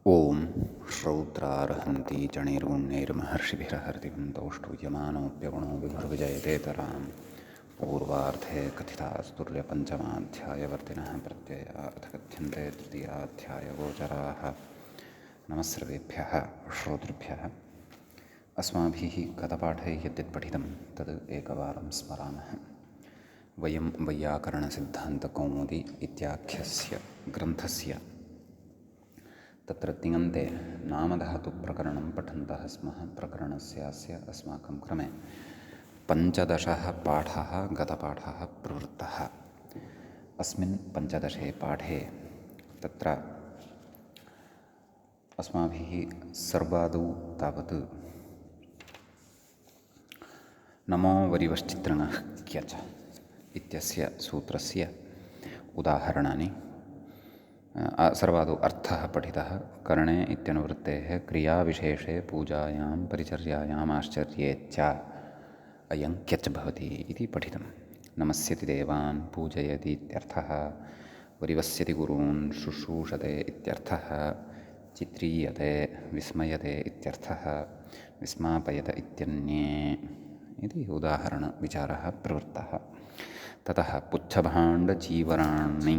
ॐ श्रौत्रार्हन्ति चणैर्गुण्यैर्महर्षिभिरहर्तिं तौष्टुयमानोऽप्यगुणो विभुर्विजयतेतरां पूर्वार्धे कथितास्तुल्यपञ्चमाध्यायवर्तिनः प्रत्यया अथ कथ्यन्ते तृतीयाध्यायगोचराः। नमः सर्वेभ्यः श्रोतृभ्यः। अस्माभिः गतपाठे यद्यत् पठितं तद् एकवारं स्मरामः। वयं वैयाकरणसिद्धान्तकौमुदी इत्याख्यस्य ग्रन्थस्य तत्र तिङन्ते नामधातुप्रकरणं पठन्तः स्मः। प्रकरणस्यास्य अस्माकं क्रमे 15 पाठः गतपाठः प्रवृत्तः। अस्मिन् 15 पाठे तत्र अस्माभिः सर्वादौ तावत् नमो वरिवश्चित्रणः क्यच इत्यस्य सूत्रस्य उदाहरणानि सर्वादौ अर्थः पठितः। कर्णे इत्यनुवृत्तेः क्रियाविशेषे पूजायां परिचर्यायाम् आश्चर्ये च अयं क्यच् भवति इति पठितं। नमस्यति देवान् पूजयति इत्यर्थः, वरिवस्यति गुरून् शुश्रूषते इत्यर्थः, चित्रीयते विस्मयते इत्यर्थः, विस्मापयत इत्यन्ये इति उदाहरणविचारः प्रवृत्तः। ततः पुच्छभाण्डचीवराणि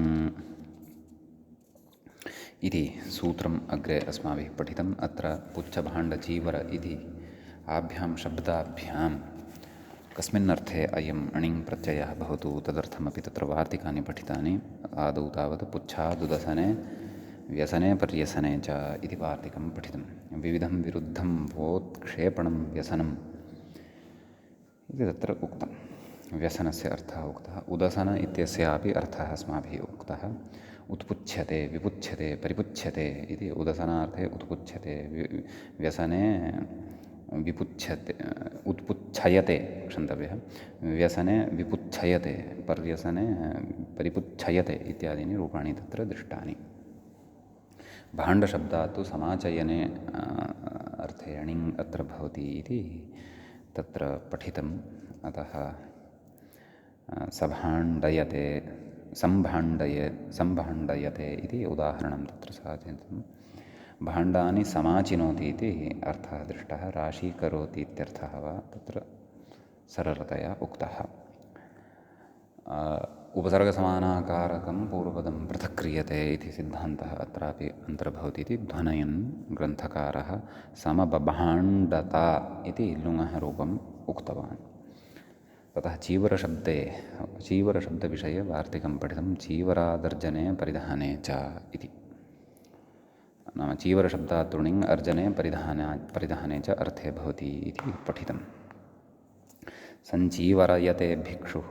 इति सूत्रम् अग्रे अस्माभिः पठितम्। अत्र पुच्छभाण्डचीवर इति आभ्यां शब्दाभ्यां कस्मिन् अर्थे अयम् अणिङ् प्रत्ययः भवतु तदर्थमपि तत्र वार्तिकानि पठितानि। आदौ तावत् पुच्छादुदसने व्यसने पर्यसने च इति वार्तिकं पठितं। विविधं विरुद्धं वोत्क्षेपणं व्यसनम् इति तत्र उक्तं। व्यसनस्य अर्थः उक्तः। उदसन इत्यस्यापि अर्थः अस्माभिः उक्तः। उत्पुच्छ्यते विपुच्छ्यते परिपुच्छ्यते इति उदसनार्थे उत्पुच्छ्यते, व्यसने विपुच्छ्यते, उत्पुच्छयते क्षन्तव्यः, व्यसने विपुच्छयते, पर्यसने परिपुच्छयते इत्यादीनि रूपाणि तत्र दृष्टानि। भाण्डशब्दात् तु समाचयने अर्थे अणिङ् अत्र भवति इति तत्र पठितम्। अतः सभाण्डयते सम्भाण्डयते इति उदाहरणं तत्र साधितं। भाण्डानि समाचिनोति इति अर्थः दृष्टः। राशीकरोति इत्यर्थः वा तत्र सरलतया उक्तः। उपसर्गसमानाकारकं पूर्वपदं पृथक् क्रियते इति सिद्धान्तः अत्रापि अन्तर्भवति इति ध्वनयन् ग्रन्थकारः समबभाण्डता इति लुङः रूपम् उक्तवान्। ततः चीवरशब्दविषये वार्तिकं पठितं। चीवरादर्जने परिधाने च इति, नाम चीवरशब्दात् तृणिङ् अर्जने परिधाने च अर्थे भवति इति पठितं। सञ्चीवरयते भिक्षुः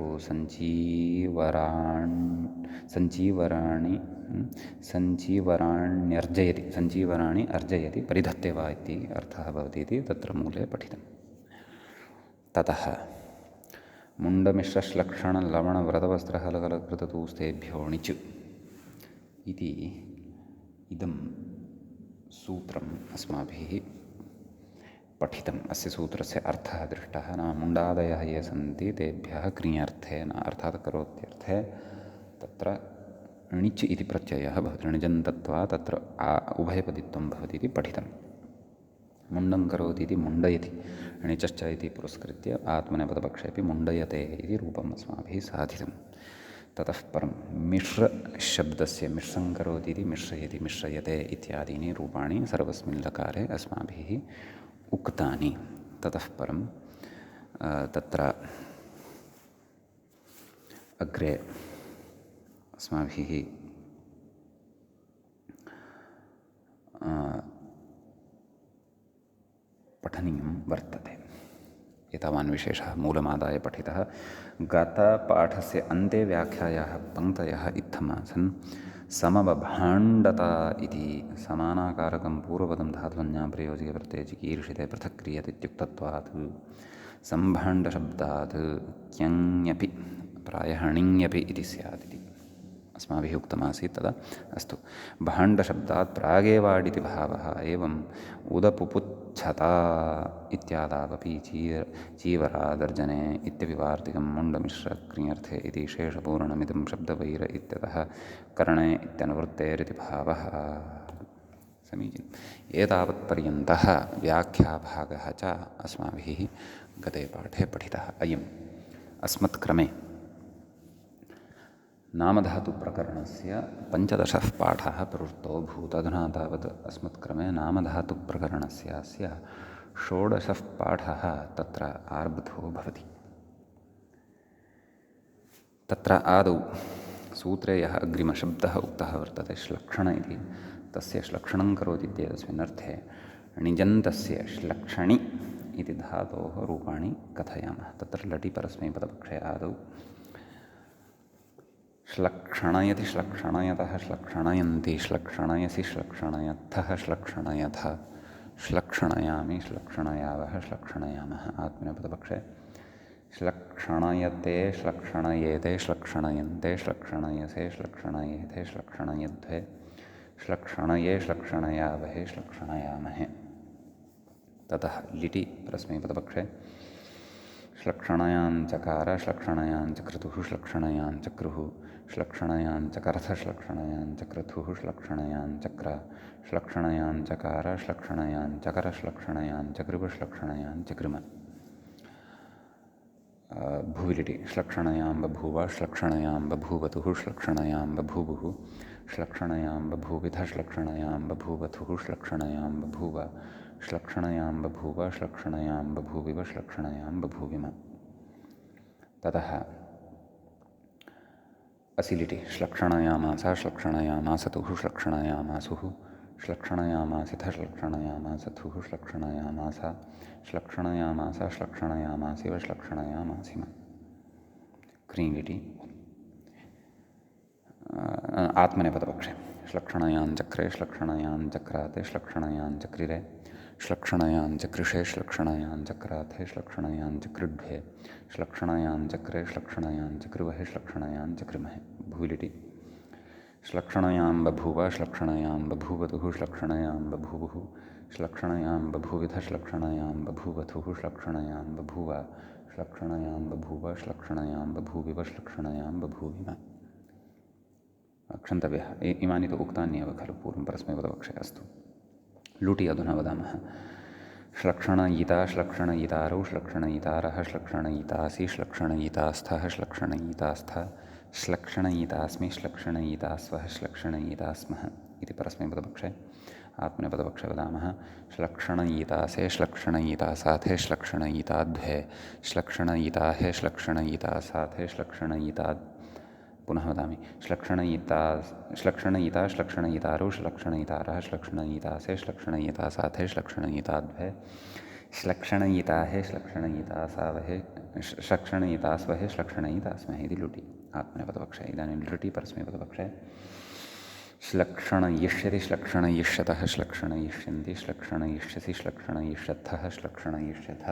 सञ्चीवराणि अर्जयति परिधत्ते वा इति अर्थः भवति इति तत्र मूले पठितं। ततः मुण्डमिश्रश्लक्षणलवणव्रतवस्त्रहलकलकृततूस्तेभ्यो णिच् इति इदं सूत्रम् अस्माभिः पठितम्। अस्य सूत्रस्य अर्थः दृष्टः। नाम मुण्डादयः ये सन्ति तेभ्यः क्रियार्थेन अर्थात् करोत्यर्थे तत्र णिच् इति प्रत्ययः भवति। णिजन्तत्वा तत्र उभयपदित्वं भवति इति पठितं। मुण्डं करोति इति मुण्डयति, णिचश्च इति पुरस्कृत्य आत्मनेपदपक्षेऽपि मुण्डयते इति रूपम् अस्माभिः साधितं। ततः परं मिश्रशब्दस्य मिश्रं करोति इति मिश्रयति, मिश्रयते इत्यादीनि रूपाणि सर्वस्मिन् लकारे अस्माभिः उक्तानि। ततः परं तत्र अग्रे अस्माभिः पठनीयं वर्तते। एतावान् विशेषः मूलमादाय पठितः। गतपाठस्य अन्ते व्याख्यायाः पङ्क्तयः इत्थमासन्। समबभाण्डता इति समानाकारकं पूर्वपदं धातुसंज्ञां प्रयोज्य प्रत्यये चिकीर्षिते पृथक् क्रियते इत्युक्तत्वात् सम्भाण्डशब्दात् क्यङपि प्रायः णिङपि इति स्यात् इति अस्माभिः उक्तमासीत्। तदा अस्तु, भाण्डशब्दात् प्रागेवाडिति भावः। एवम् उदपुपुच्छता इत्यादावपि चीवरादर्जने इत्यपि वार्तिकं मुण्डमिश्रक्रियर्थे इति शेषपूर्णमिदं शब्दवैर इत्यतः कर्णे इत्यनुवृत्तेरिति भावः। समीचीनम्। एतावत्पर्यन्तः व्याख्याभागः च अस्माभिः गते पाठे पठितः। अयम् अस्मत्क्रमे नामधातुप्रकरणस्य 15 पाठः प्रवृत्तो भूत्। अधुना तावत् अस्मत्क्रमे नामधातुप्रकरणस्य 16 पाठः तत्र आरब्धो भवति। तत्र आदौ सूत्रे यः अग्रिमशब्दः उक्तः वर्तते श्लक्षण इति, तस्य श्लक्षणं करोति इत्येतस्मिन् अर्थे णिजन्तस्य श्लक्षणि इति धातोः रूपाणि कथयामः। तत्र लटि परस्मैपदपक्षे आदौ श्लक्षणयति श्लक्षणयतः श्लक्षणयन्ति श्लक्षणयसि श्लक्षणयत्थः श्लक्षणयथ श्लक्षणयामि श्लक्षणयावः श्लक्षणयामः। आत्मनेपदपक्षे श्लक्षणयते श्लक्षणयेते श्लक्षणयन्ते श्लक्षणयसे श्लक्षणयेथे श्लक्षणयध्वे श्लक्षणये श्लक्षणयावहे श्लक्षणयामहे। ततः लिटि परस्मैपदपक्षे श्लक्षणयाञ्चकार श्लक्षणयाञ्चक्रतुः श्लक्षणयाञ्चक्रुः श्लक्षणयाञ्चकरथ श्लक्षणयाञ्चक्रतुः श्लक्षणयाञ्चक्र श्लक्षणयाञ्चकार श्लक्षणयाञ्चकर श्लक्षणयाञ्चकृभ श्लक्षणयाञ्चकृम। भुविलिटि श्लक्षणयां बभूव श्लक्षणयां बभूवतुः श्लक्षणयां बभूवुः श्लक्षणयां बभूविध श्लक्षणयां बभूवथुः श्लक्षणयां बभूव श्लक्षणयां बभूव श्लक्षणयां बभूविव श्लक्षणयां बभूविम। ततः असिलिटि श्लक्षणयामास श्लक्षणयामासतुः श्लक्षणयामासुः श्लक्षणयामासिथ श्लक्षणयामासथुः श्लक्षणयामास श्लक्षणयामास श्लक्षणयामासिव श्लक्षणयामासिम। क्रीलिटि आत्मनेपदपक्षे श्लक्षणयाञ्चक्रे श्लक्षणयाञ्चक्राते श्लक्षणयाञ्चक्रिरे श्लक्षणयाञ्चकृषे श्लक्षणयाञ्चक्राथे श्लक्षणयाञ्चकृड्भे श्लक्षणयाञ्चक्रे श्लक्षणयाञ्चकृवहे श्लक्षणयाञ्चकृमहे। भूलिटि श्लक्षणयां बभूव श्लक्षणयां बभूवतुः श्लक्षणयां बभूवुः श्लक्षणयां बभूविध श्लक्षणयां बभूवथुः श्लक्षणयां बभूव श्लक्षणयां बभूव श्लक्षणयां बभूविव श्लक्षणयां बभूविम। क्षन्तव्यः इमानि तु उक्तान्येव खलु पूर्वं परस्मैपदपक्षे। अस्तु लुटि अधुना वदामः। श्लक्षणयिता श्लक्षणयितारौ श्लक्षणयितारः श्लक्षणयितासि श्लक्षणयितास्थः श्लक्षणयितास्थ श्लक्षणयितास्मि श्लक्षणयितास्वः श्लक्षणयितास्मः इति परस्मैपदपक्षे। आत्मनेपदपक्षे वदामः श्लक्षणयितासे श्लक्षणयितासाथे श्लक्षणयिताद्वे श्लक्षणयिताहे श्लक्षणयितासाथे श्लक्षणयिता। पुनः वदामि श्लक्षणयिता श्लक्षणयितारौ श्लक्षणयितारः श्लक्षणयितासे श्लक्षणयितासाथे श्लक्षणयिताद्वे श्लक्षणयिताहे श्लक्षणयितासावहे श्लक्षणयितास्वहे श्लक्षणयितास्महे इति लुटि आत्मनेपदपक्षे। इदानीं लुटि परस्मैपदपक्षे श्लक्षणयिष्यति श्लक्षणयिष्यतः श्लक्षणयिष्यन्ति श्लक्षणयिष्यसि श्लक्षणयिष्यत्थः श्लक्षणयिष्यथ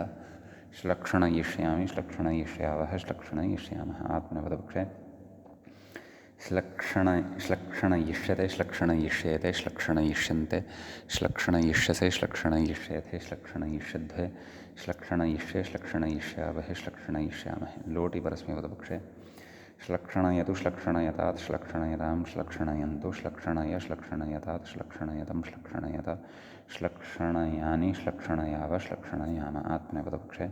श्लक्षणयिष्यामि श्लक्षणयिष्यावः श्लक्षणयिष्यामः। आत्मनेपदपक्षे श्लक्षणयिष्यते श्लक्षणयिष्येते श्लक्षणयिष्यन्ते श्लक्षणयिष्यसे श्लक्षणयिष्येथे श्लक्षणयिष्यध्वे श्लक्षणयिष्ये श्लक्षणयिष्यावहे श्लक्षणयिष्यामहे। लोटि परस्मैपदपक्षे श्लक्षणयतु श्लक्षणयतात् श्लक्षणयतां श्लक्षणयन्तु श्लक्षणय श्लक्षणयतात् श्लक्षणयतं श्लक्षणयत श्लक्षणयानि श्लक्षणयाव श्लक्षणयाम। आत्मनेपदपक्षे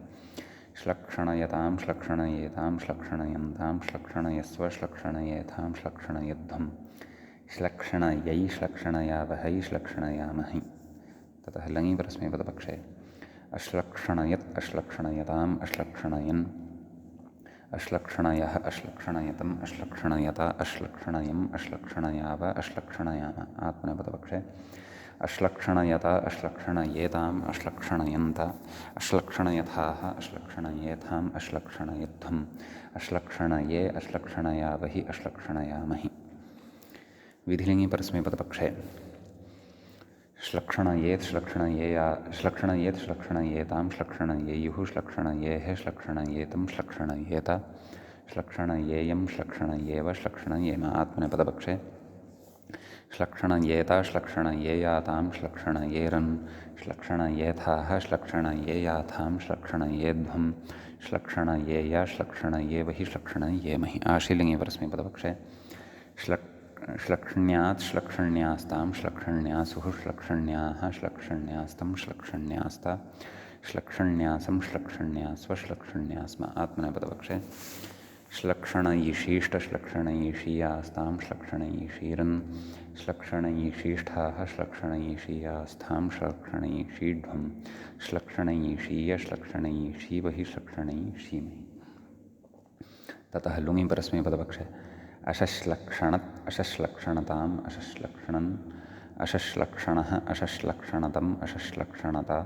श्लक्षणयतां श्लक्षणयेतां श्लक्षणयन्तां श्लक्षणयस्व श्लक्षणयेथां श्लक्षणयध्वं श्लक्षणयै श्लक्षणयावहै श्लक्षणयामहि। ततः लङि परस्मैपदपक्षे अश्लक्षणयत् अश्लक्षणयताम् अश्लक्षणयन् अश्लक्षणयः अश्लक्षणयतम् अश्लक्षणयत अश्लक्षणयम् अश्लक्षणयाव अश्लक्षणयाम। आत्मनेपदपक्षे अश्लक्षणयत अश्लक्षणयेताम् अश्लक्षणयन्त अश्लक्षणयथाः अश्लक्षणयेथाम् अश्लक्षणयध्वम् अश्लक्षणये अश्लक्षणयावहि अश्लक्षणयामहि। विधिलिङि परस्मैपदपक्षे श्लक्षणयेत् श्लक्षणयेत् श्लक्षणयेतां श्लक्षणयेयुः श्लक्षणयेः श्लक्षणयेतं श्लक्षणयेत श्लक्षणयेयं श्लक्षणयेव श्लक्षणयेम। आत्मनेपदपक्षे श्लक्षणयेता श्लक्षणयेयातां श्लक्षणयेरन् श्लक्षणयेथाः श्लक्षणयेयाथां श्लक्षणयेध्वं श्लक्षणयेय श्लक्षणयेवहि श्लक्षणयेमहि। आशीलिङि परस्मैपदपक्षे श्लक्ष्ण्यात् श्लक्ष्ण्यास्तां श्लक्ष्ण्यासुः श्लक्ष्ण्याः श्लक्ष्ण्यास्तं श्लक्ष्ण्यास्ता श्लक्ष्ण्यासं श्लक्ष्ण्यास्व श्लक्ष्ण्यास्म आत्मनेपदपक्षे श्लक्षणैषीष्टश्लक्षणैषीयास्तां श्लक्षणैषीरन् श्लक्षणैषीष्ठाः श्लक्षणैषीयास्थां श्लक्षणैषीढ्वं श्लक्षणैषीय श्लक्षणैषीवहि श्लक्षणैषीमहि। ततः लुङि परस्मैपदपक्षे अशश्लक्षणत् अशश्लक्षणताम् अशश्लक्षणन् अशश्लक्षणः अशश्लक्षणतम् अशश्लक्षणता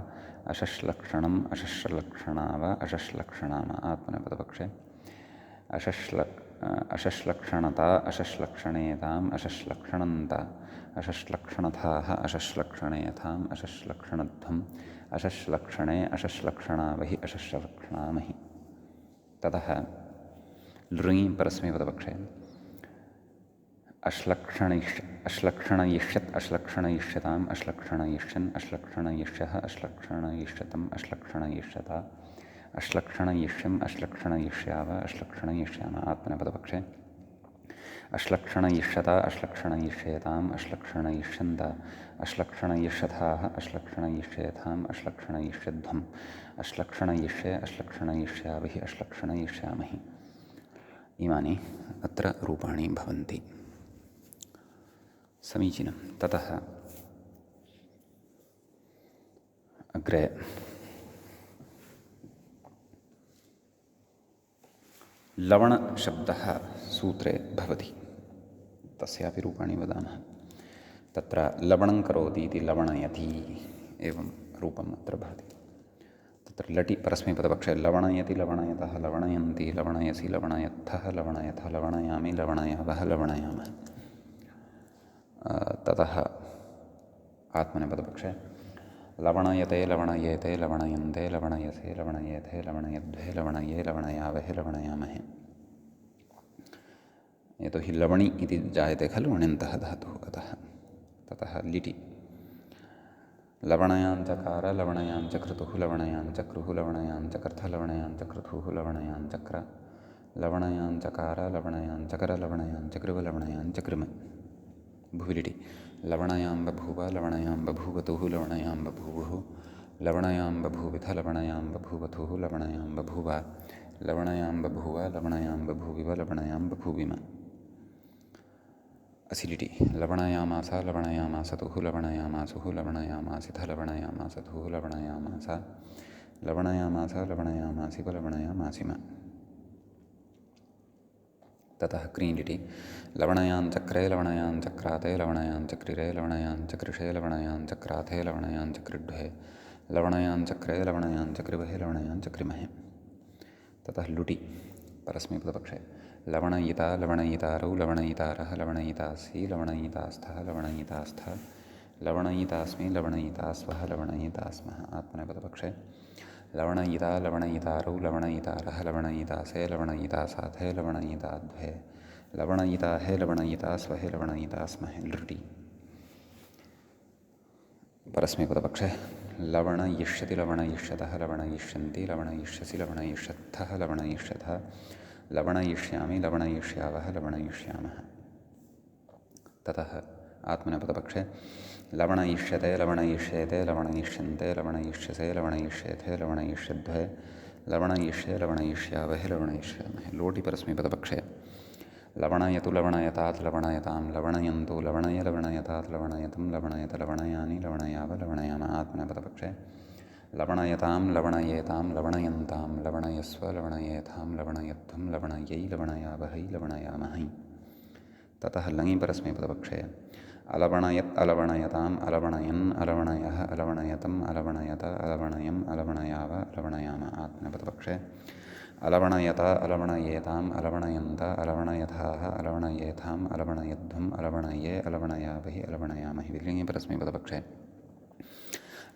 अशश्लक्षणम् अशश्लक्षणाव अशश्लक्षणाम आत्मनेपदपक्षे अशश्लक्षणता अशश्लक्षणेताम् अशश्लक्षणन्ता अशश्लक्षणथाः अशश्लक्षणेथाम् अशश्लक्षणध्वम् अशश्लक्षणे अशश्लक्षणावहि अशश्लक्षणामहि। ततः लृङि परस्मैपदपक्षे अश्लक्षणयिष्यत् अश्लक्षणयिष्यताम् अश्लक्षणयिष्यन् अश्लक्षणयिष्यः अश्लक्षणयिष्यतम् अश्लक्षणयिष्यता अश्लक्षणयिष्यम् अश्लक्षणयिष्याव अश्लक्षणयिष्याम आत्मनेपदपक्षे अश्लक्षणयिष्यता अश्लक्षणयिष्येताम् अश्लक्षणयिष्यन्त अश्लक्षणयिष्यथाः अश्लक्षणयिष्येथाम् अश्लक्षणयिष्यध्वम् अश्लक्षणयिष्ये अश्लक्षणयिष्यावहि अश्लक्षणयिष्यामहि। इमानि अत्र रूपाणि भवन्ति। समीचीनं। ततः अग्रे लवणशब्दः सूत्रे भवति, तस्यापि रूपाणि वदामः। तत्र लवणं करोति इति लवणयति एवं रूपम् अत्र भवति। तत्र लटि परस्मैपदपक्षे लवणयति लवणयतः लवणयन्ति लवणयसि लवणयत्थः लवणयथ लवणयामि लवणयावः लवणयामः। ततः आत्मनेपदपक्षे लवणयते लवणयेते लवणयन्ते लवणयसे लवणयेथे लवणयध्वे लवणये लवणयावहे लवणयामहे। यतो हि लवणि इति जायते खलु ण्यन्तः धातुः अतः। ततः लिटि लवणयाञ्चकार लवणयाञ्चक्रतुः लवणयाञ्चक्रुः लवणयाञ्चकर्थ लवणयाञ्चक्रतुः लवणयाञ्चक्र लवणयाञ्चकार लवणयाञ्चकर लवणयाञ्चकृव लवणयाञ्चकृम। भुविलिटि लवणयां बभूव लवणयां बभूवतुः लवणयां बभूवुः लवणयां बभूविथ लवणयां बभूवथुः लवणयां बभूव लवणयां बभूव लवणयां बभूविव लवणयां बभूविम। असिलिटि लवणयामास लवणयामासतुः लवणयामासुः लवणयामासिथ लवणयामासतुः लवणयामास लवणयामास लवणयामासिव लवणयामासिम। ततः क्रीलिटि लवणयाञ्चक्रे लवणयाञ्चक्राते लवणयाञ्चक्रिरे लवणयाञ्चकृषे लवणयाञ्चक्राथे लवणयाञ्चक्रिड्ढे लवणयाञ्चक्रे लवणयाञ्चक्रिवहे लवणयाञ्चक्रिमहे। ततः लुटि परस्मैपदपक्षे लवणयिता लवणयितारौ लवणयितारः लवणयितासि लवणयितास्थः लवणयितास्थ लवणयितास्मि लवणयितास्वः लवणयितास्मः। आत्मनेपदपक्षे लवणयिता लवणयितारौ लवणयितारः लवणयितासे लवणयितासाथे लवणयिताध्वे लवणयिताहे लवणयितास्वहे लवणयितास्महे। लृटि परस्मैपदपक्षे लवणयिष्यति लवणयिष्यतः लवणयिष्यन्ति लवणयिष्यसि लवणयिष्यत्थः लवणयिष्यथ लवणयिष्यामि लवणयिष्यावः लवणयिष्यामः। ततः आत्मनेपदपक्षे लवणयिष्यते लवणयिष्येते लवणयिष्यन्ते लवणयिष्यसे लवणयिष्येथे लवणयिष्यध्वे लवणयिष्ये लवणयिष्यावहे लवणयिष्यामहे। लोटि परस्मैपदपक्षे लवणयतु लवणयतात् लवणयतां लवणयन्तु लवणय लवणयतात् लवणयतं लवणयत लवणयानि लवणयाव लवणयाम। आत्मनेपदपक्षे लवणयतां लवणयेतां लवणयन्तां लवणयस्व लवणयेथां लवणयध्वं लवणयै लवणयावहै लवणयामहै। ततः लङि परस्मैपदपक्षे अलवणयत् अलवणयताम् अलवणयन् अलवणयः अलवणयतम् अलवणयत अलवणयम् अलवणयाव अलवणयाम। आत्मनेपदपक्षे अलवणयत अलवणयेताम् अलवणयन्त अलवणयथाः अलवणयेथाम् अलवणयध्वम् अलवणये अलवणयावहि अलवणयामहि। विलिङि परस्मैपदपक्षे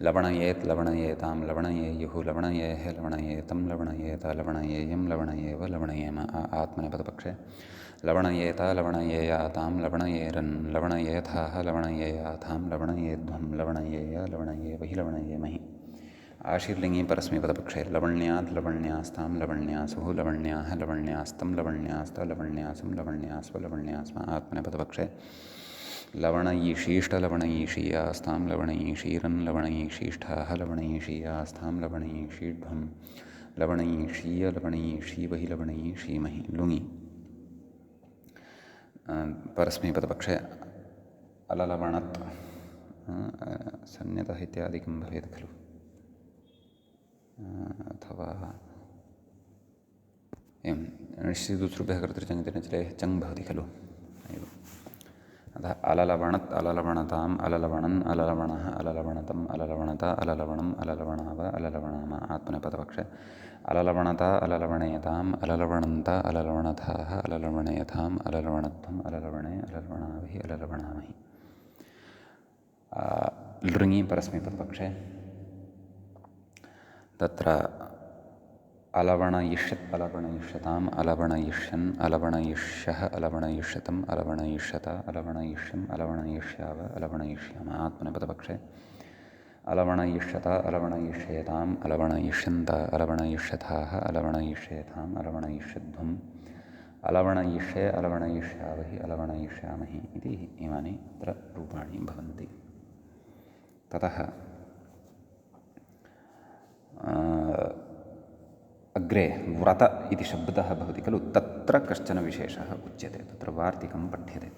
लवणयेत् लवणयेतां लवणयेयुः लवणयेः लवणयेतं लवणयेत लवणयेयं लवणयेव लवणयेम। आत्मनेपदपक्षे लवणयेत लवणयेयातां लवणयेरन् लवणयेथाः लवणयेयाथां लवणयेध्वं लवणयेय लवणयेवहि लवणयेमहि। आशीर्लिङ्गे परस्मैपदपक्षे लवण्याद् लवण्यास्तां लवण्यासुः लवण्याः लवण्यास्तं लवण्यास्त लवण्यासं लवण्यास्व लवण्यास्म आत्मनेपदपक्षे लवणयीशीष्टलवणयीशीयास्तां लवणयीशीरन् लवणयीशीष्ठाः लवणयीशीयास्तां लवणयीशीध्वं लवणयीशीय लवणयीशीवहि लवणयीशीमहि लुङि परस्मैपदपक्षे अललवणत् सन्यतः इत्यादिकं भवेत् खलु अथवा एवं निश्चितूत्सुभ्यः कर्तृचङ् चङ् भवति खलु एवम् अतः अललवणत् अललवणताम् अललवणन् अललवणः अललवणतम् अललवणता अललवणम् अललवणाव अललवणाम आत्मनेपदपक्षे अललवणता अललवणयताम् अललवणन्त अललवणथाः अललवणयथाम् अललवणत्वम् अललवणे अललवणावहि अललवणामहि लृङि परस्मैपदपक्षे तत्र अलवणयिष्यत् अलवणयिष्यताम् अलवणयिष्यन् अलवणयिष्यः अलवणयिष्यतम् अलवणयिष्यत अलवणयिष्यम् अलवणयिष्याव अलवणयिष्याम आत्मनेपदपक्षे अलवणयिष्यत अलवणयिष्येताम् अलवणयिष्यन्त अलवणयिष्यथाः अलवणयिष्येथाम् अलवणयिष्यध्वम् अलवणयिष्ये अलवणयिष्यावहि अलवणयिष्यामहि इति इमानि अत्र रूपाणि भवन्ति ततः अग्रे व्रत इति शब्दः भवति खलु तत्र कश्चन विशेषः उच्यते तत्र वार्तिकं पठ्यते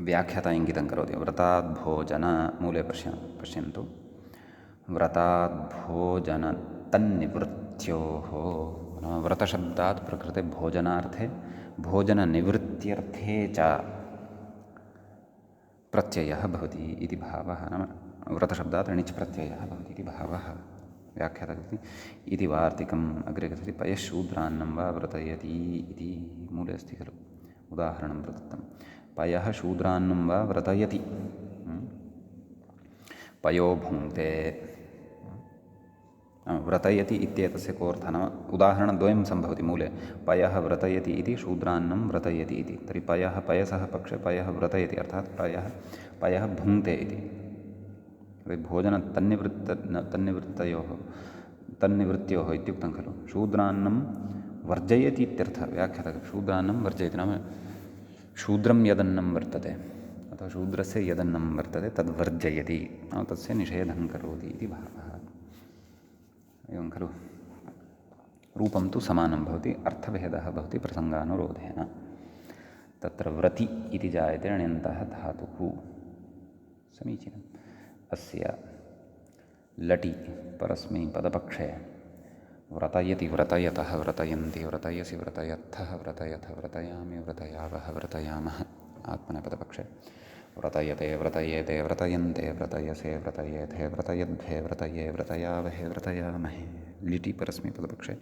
व्याख्याता इङ्गितं करोति व्रताद् भोजन मूले पश्यन्तु व्रताद् भोजन तन्निवृत्त्योः व्रतशब्दात् प्रकृते भोजनार्थे भोजननिवृत्त्यर्थे च प्रत्ययः भवति इति भावः नाम व्रतशब्दात् णिच् प्रत्ययः भवति इति भावः व्याख्याता कथति इति वार्तिकम् अग्रे कथति पयःशूद्रान्नं वा व्रतयति इति मूले अस्ति खलु उदाहरणं प्रदत्तं पयः शूद्रान्नं वा व्रतयति पयो भुङ्क्ते व्रतयति इत्येतस्य कोऽर्थः नाम उदाहरणद्वयं सम्भवति मूले पयः व्रतयति इति शूद्रान्नं व्रतयति इति तर्हि पयसः पक्षे पयः व्रतयति अर्थात् पयः भुङ्क्ते इति तन्निवृत्त्योः इत्युक्तं खलु शूद्रान्नं वर्जयति इत्यर्थः व्याख्यातः शूद्रान्नं वर्जयति नाम शूद्रं यदन्नं वर्तते अथवा शूद्रस्य यदन्नं वर्तते तद्वर्जयति नाम तस्य निषेधं करोति इति भावः एवं खलु रूपं तु समानं भवति अर्थभेदः भवति प्रसङ्गानुरोधेन तत्र व्रति इति जायते अण्यन्तः धातुः समीचीनम् अस्य लटि परस्मैपदपक्षे व्रतयति व्रतयतः व्रतयन्ति व्रतयसि व्रतयत्थः व्रतयथ व्रतयामि व्रतयावः व्रतयामः आत्मनेपदपक्षे व्रतयते व्रतयेते व्रतयन्ते व्रतयसे व्रतयेथे व्रतयद्भे व्रतये व्रतयावहे व्रतयामहे लिटि परस्मैपदपक्षे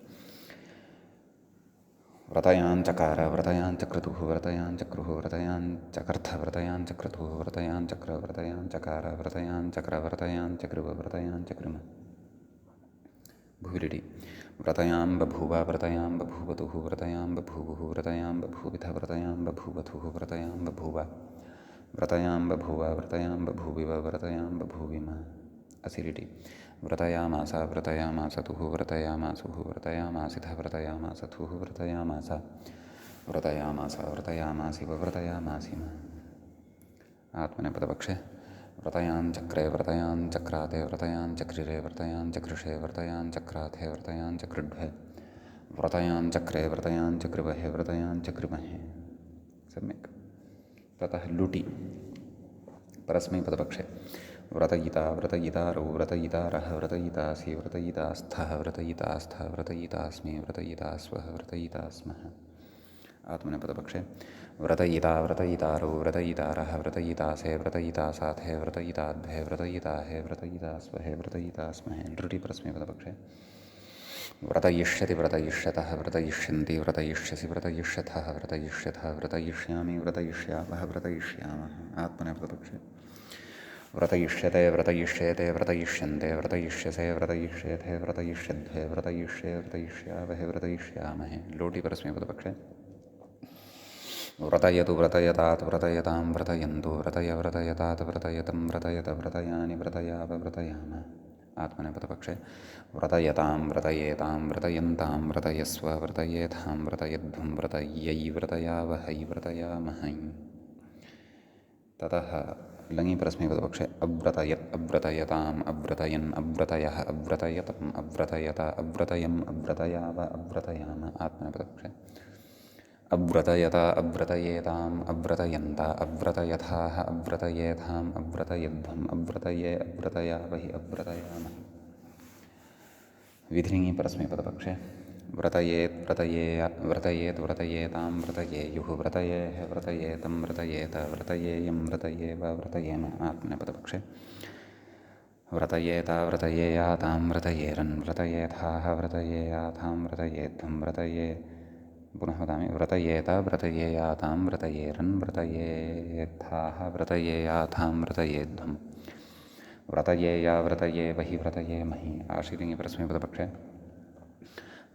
व्रतयाञ्चकार व्रतयाञ्चक्रतुः व्रतयाञ्चक्रुः व्रतयाञ्चकर्थ व्रतयाञ्चक्रतुः व्रतयाञ्चक्र व्रतयाञ्चकार व्रतयाञ्चक्र व्रतयाञ्चकृव व्रतयाञ्चकृम भुविलिटि व्रतयां बभूव व्रतयां बभूवतुः व्रतयां बभूवुः व्रतयां बभूविथ व्रतयां बभूवथुः व्रतयां बभूव व्रतयां बभूव व्रतयां बभूविव व्रतयां बभूविम असिरिटि व्रतयामास व्रतयामासतुः व्रतयामासुः व्रतयामासिथ व्रतयामासथुः व्रतयामास व्रतयामास व्रतयामासिव व्रतयामासिम आत्मनेपदपक्षे व्रतयाञ्चक्रे व्रतयाञ्चक्राते व्रतयाञ्चक्रिरे व्रतयाञ्चकृषे व्रतयाञ्चक्राथे व्रतयाञ्चकृड्भे व्रतयाञ्चक्रे व्रतयाञ्चकृवहे व्रतयाञ्चकृमहे सम्यक् ततः लुटि परस्मैपदपक्षे व्रतयिता व्रतयितारौ व्रतयितारः व्रतयितासि व्रतयितास्थः व्रतयितास्थ व्रतयितास्मि व्रतयितास्वः व्रतयितास्मः आत्मनेपदपक्षे व्रतयिता व्रतयितारौ व्रतयितारः व्रतयितासे व्रतयितासाथे व्रतयिताद्भे व्रतयिताहे व्रतयितास्वहे व्रतयितास्महे लृटि परस्मैपदपक्षे व्रतयिष्यति व्रतयिष्यतः व्रतयिष्यन्ति व्रतयिष्यसि व्रतयिष्यथः व्रतयिष्यथः व्रतयिष्यामि व्रतयिष्यावः व्रतयिष्यामः आत्मनेपदपक्षे व्रतयिष्यते व्रतयिष्येते व्रतयिष्यन्ते व्रतयिष्यसे व्रतयिष्येथे व्रतयिष्यद्भे व्रतयिष्ये व्रतयिष्यावहे व्रतयिष्यामहे लोटि परस्मैपदपक्षे व्रतयतु व्रतयतात् व्रतयतां व्रतयन्तु व्रतय व्रतयतात् व्रतयतं व्रतयत व्रतयानि व्रतयाव व्रतयाम आत्मनेपदपक्षे व्रतयतां व्रतयेतां व्रतयन्तां व्रतयस्व व्रतयेथां व्रतयध्वं व्रतयै व्रतयावहै व्रतयामहै। ततः लङि परस्मैपदपक्षे अव्रतयत् अव्रतयताम् अव्रतयन् अव्रतयः अव्रतयतम् अव्रतयत अव्रतयम् अव्रतयाव अव्रतयाम। आत्मनेपदपक्षे अव्रतयत अव्रतयेताम् अव्रतयन्त अव्रतयथाः अव्रतयेथाम् अव्रतयध्वम् अव्रतये अव्रतयावहि अव्रतयामहि। विधिलिङि परस्मैपदपक्षे व्रतयेत् व्रतयेत् व्रतयेतां व्रतयेयुः व्रतयेः व्रतयेतं व्रतयेत व्रतयेयं व्रतयेव व्रतयेम। आत्मनेपदपक्षे व्रतयेत व्रतयेयातां व्रतयेरन् व्रतयेथाः व्रतयेयाथां व्रतयेध्वं व्रतये पुनः वदामि व्रतयेत व्रतयेयातां व्रतयेरन् व्रतयेत्थाः व्रतयेयाथां व्रतयेध्वं व्रतयेया व्रतयेवहि व्रतयेमहि। आशीलिङि परस्मैपदपक्षे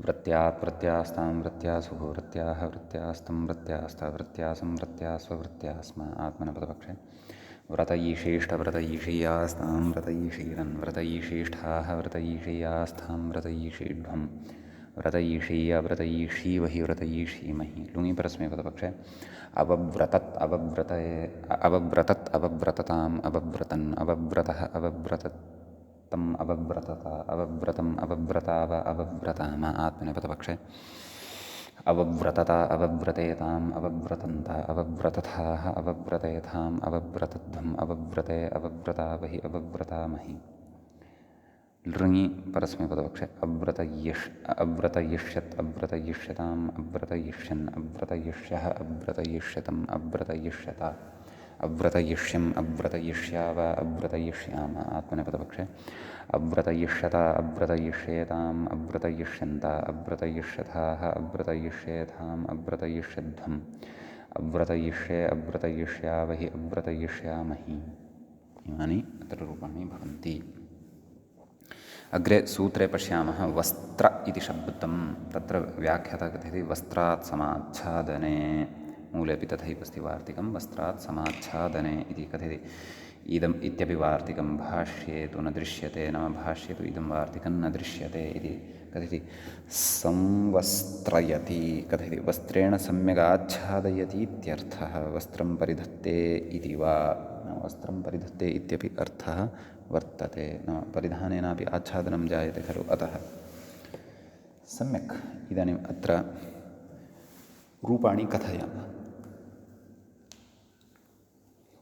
व्रत्यात् व्रत्यास्तां व्रत्यासुः व्रत्याः व्रत्यास्तं व्रत्यास्त व्रत्यासं व्रत्यास्व व्रत्यास्म। आत्मनेपदपक्षे व्रतयीषेष्ठव्रतयीषीयास्तां व्रतयीषीरन् व्रतयीषेष्ठाः व्रतयीषीयास्थां व्रतयीषीढ्वं व्रतयीषीय व्रतयीषीवहि व्रतयीषीमहि। लुङि परस्मैपदपक्षे अवव्रतत् अवव्रतताम् अवव्रतन् अवव्रतः अवव्रततम् अवव्रतत अवव्रतम् अवव्रताव अवव्रताम। आत्मनेपदपक्षे अवव्रतत अवव्रतेताम् अवव्रतन्त अवव्रतथाः अवव्रतेथाम् अवव्रतध्वम् अवव्रते अवव्रतावहि अवव्रतामहि। लृङि परस्मैपदपक्षे अव्रतयिष्यत् अव्रतयिष्यताम् अव्रतयिष्यन् अव्रतयिष्यः अव्रतयिष्यतम् अव्रतयिष्यत अव्रतयिष्यम् अव्रतयिष्याव अव्रतयिष्याम। आत्मनेपदपक्षे अव्रतयिष्यत अव्रतयिष्येताम् अव्रतयिष्यन्त अव्रतयिष्यथाः अव्रतयिष्येथाम् अव्रतयिष्यध्वम् अव्रतयिष्ये अव्रतयिष्यावहि अव्रतयिष्यामहि। इमानि अत्र रूपाणि भवन्ति। अग्रे सूत्रे पश्यामः वस्त्र इति शब्दं तत्र व्याख्याता कथयति वस्त्रात् समाच्छादने मूलेऽपि तथैव अस्ति वार्तिकं वस्त्रात् समाच्छादने इति कथयति। इदम् इत्यपि वार्तिकं भाष्ये तु न दृश्यते नाम भाष्ये तु इदं वार्तिकं न दृश्यते इति कथयति। संवस्त्रयति कथयति वस्त्रेण सम्यक् आच्छादयति इत्यर्थः वस्त्रं परिधत्ते इति वा वस्त्रं परिधत्ते इत्यपि अर्थः वर्तते नाम परिधानेनापि आच्छादनं जायते खलु अतः सम्यक्। इदानीम् अत्र रूपाणि कथयामः।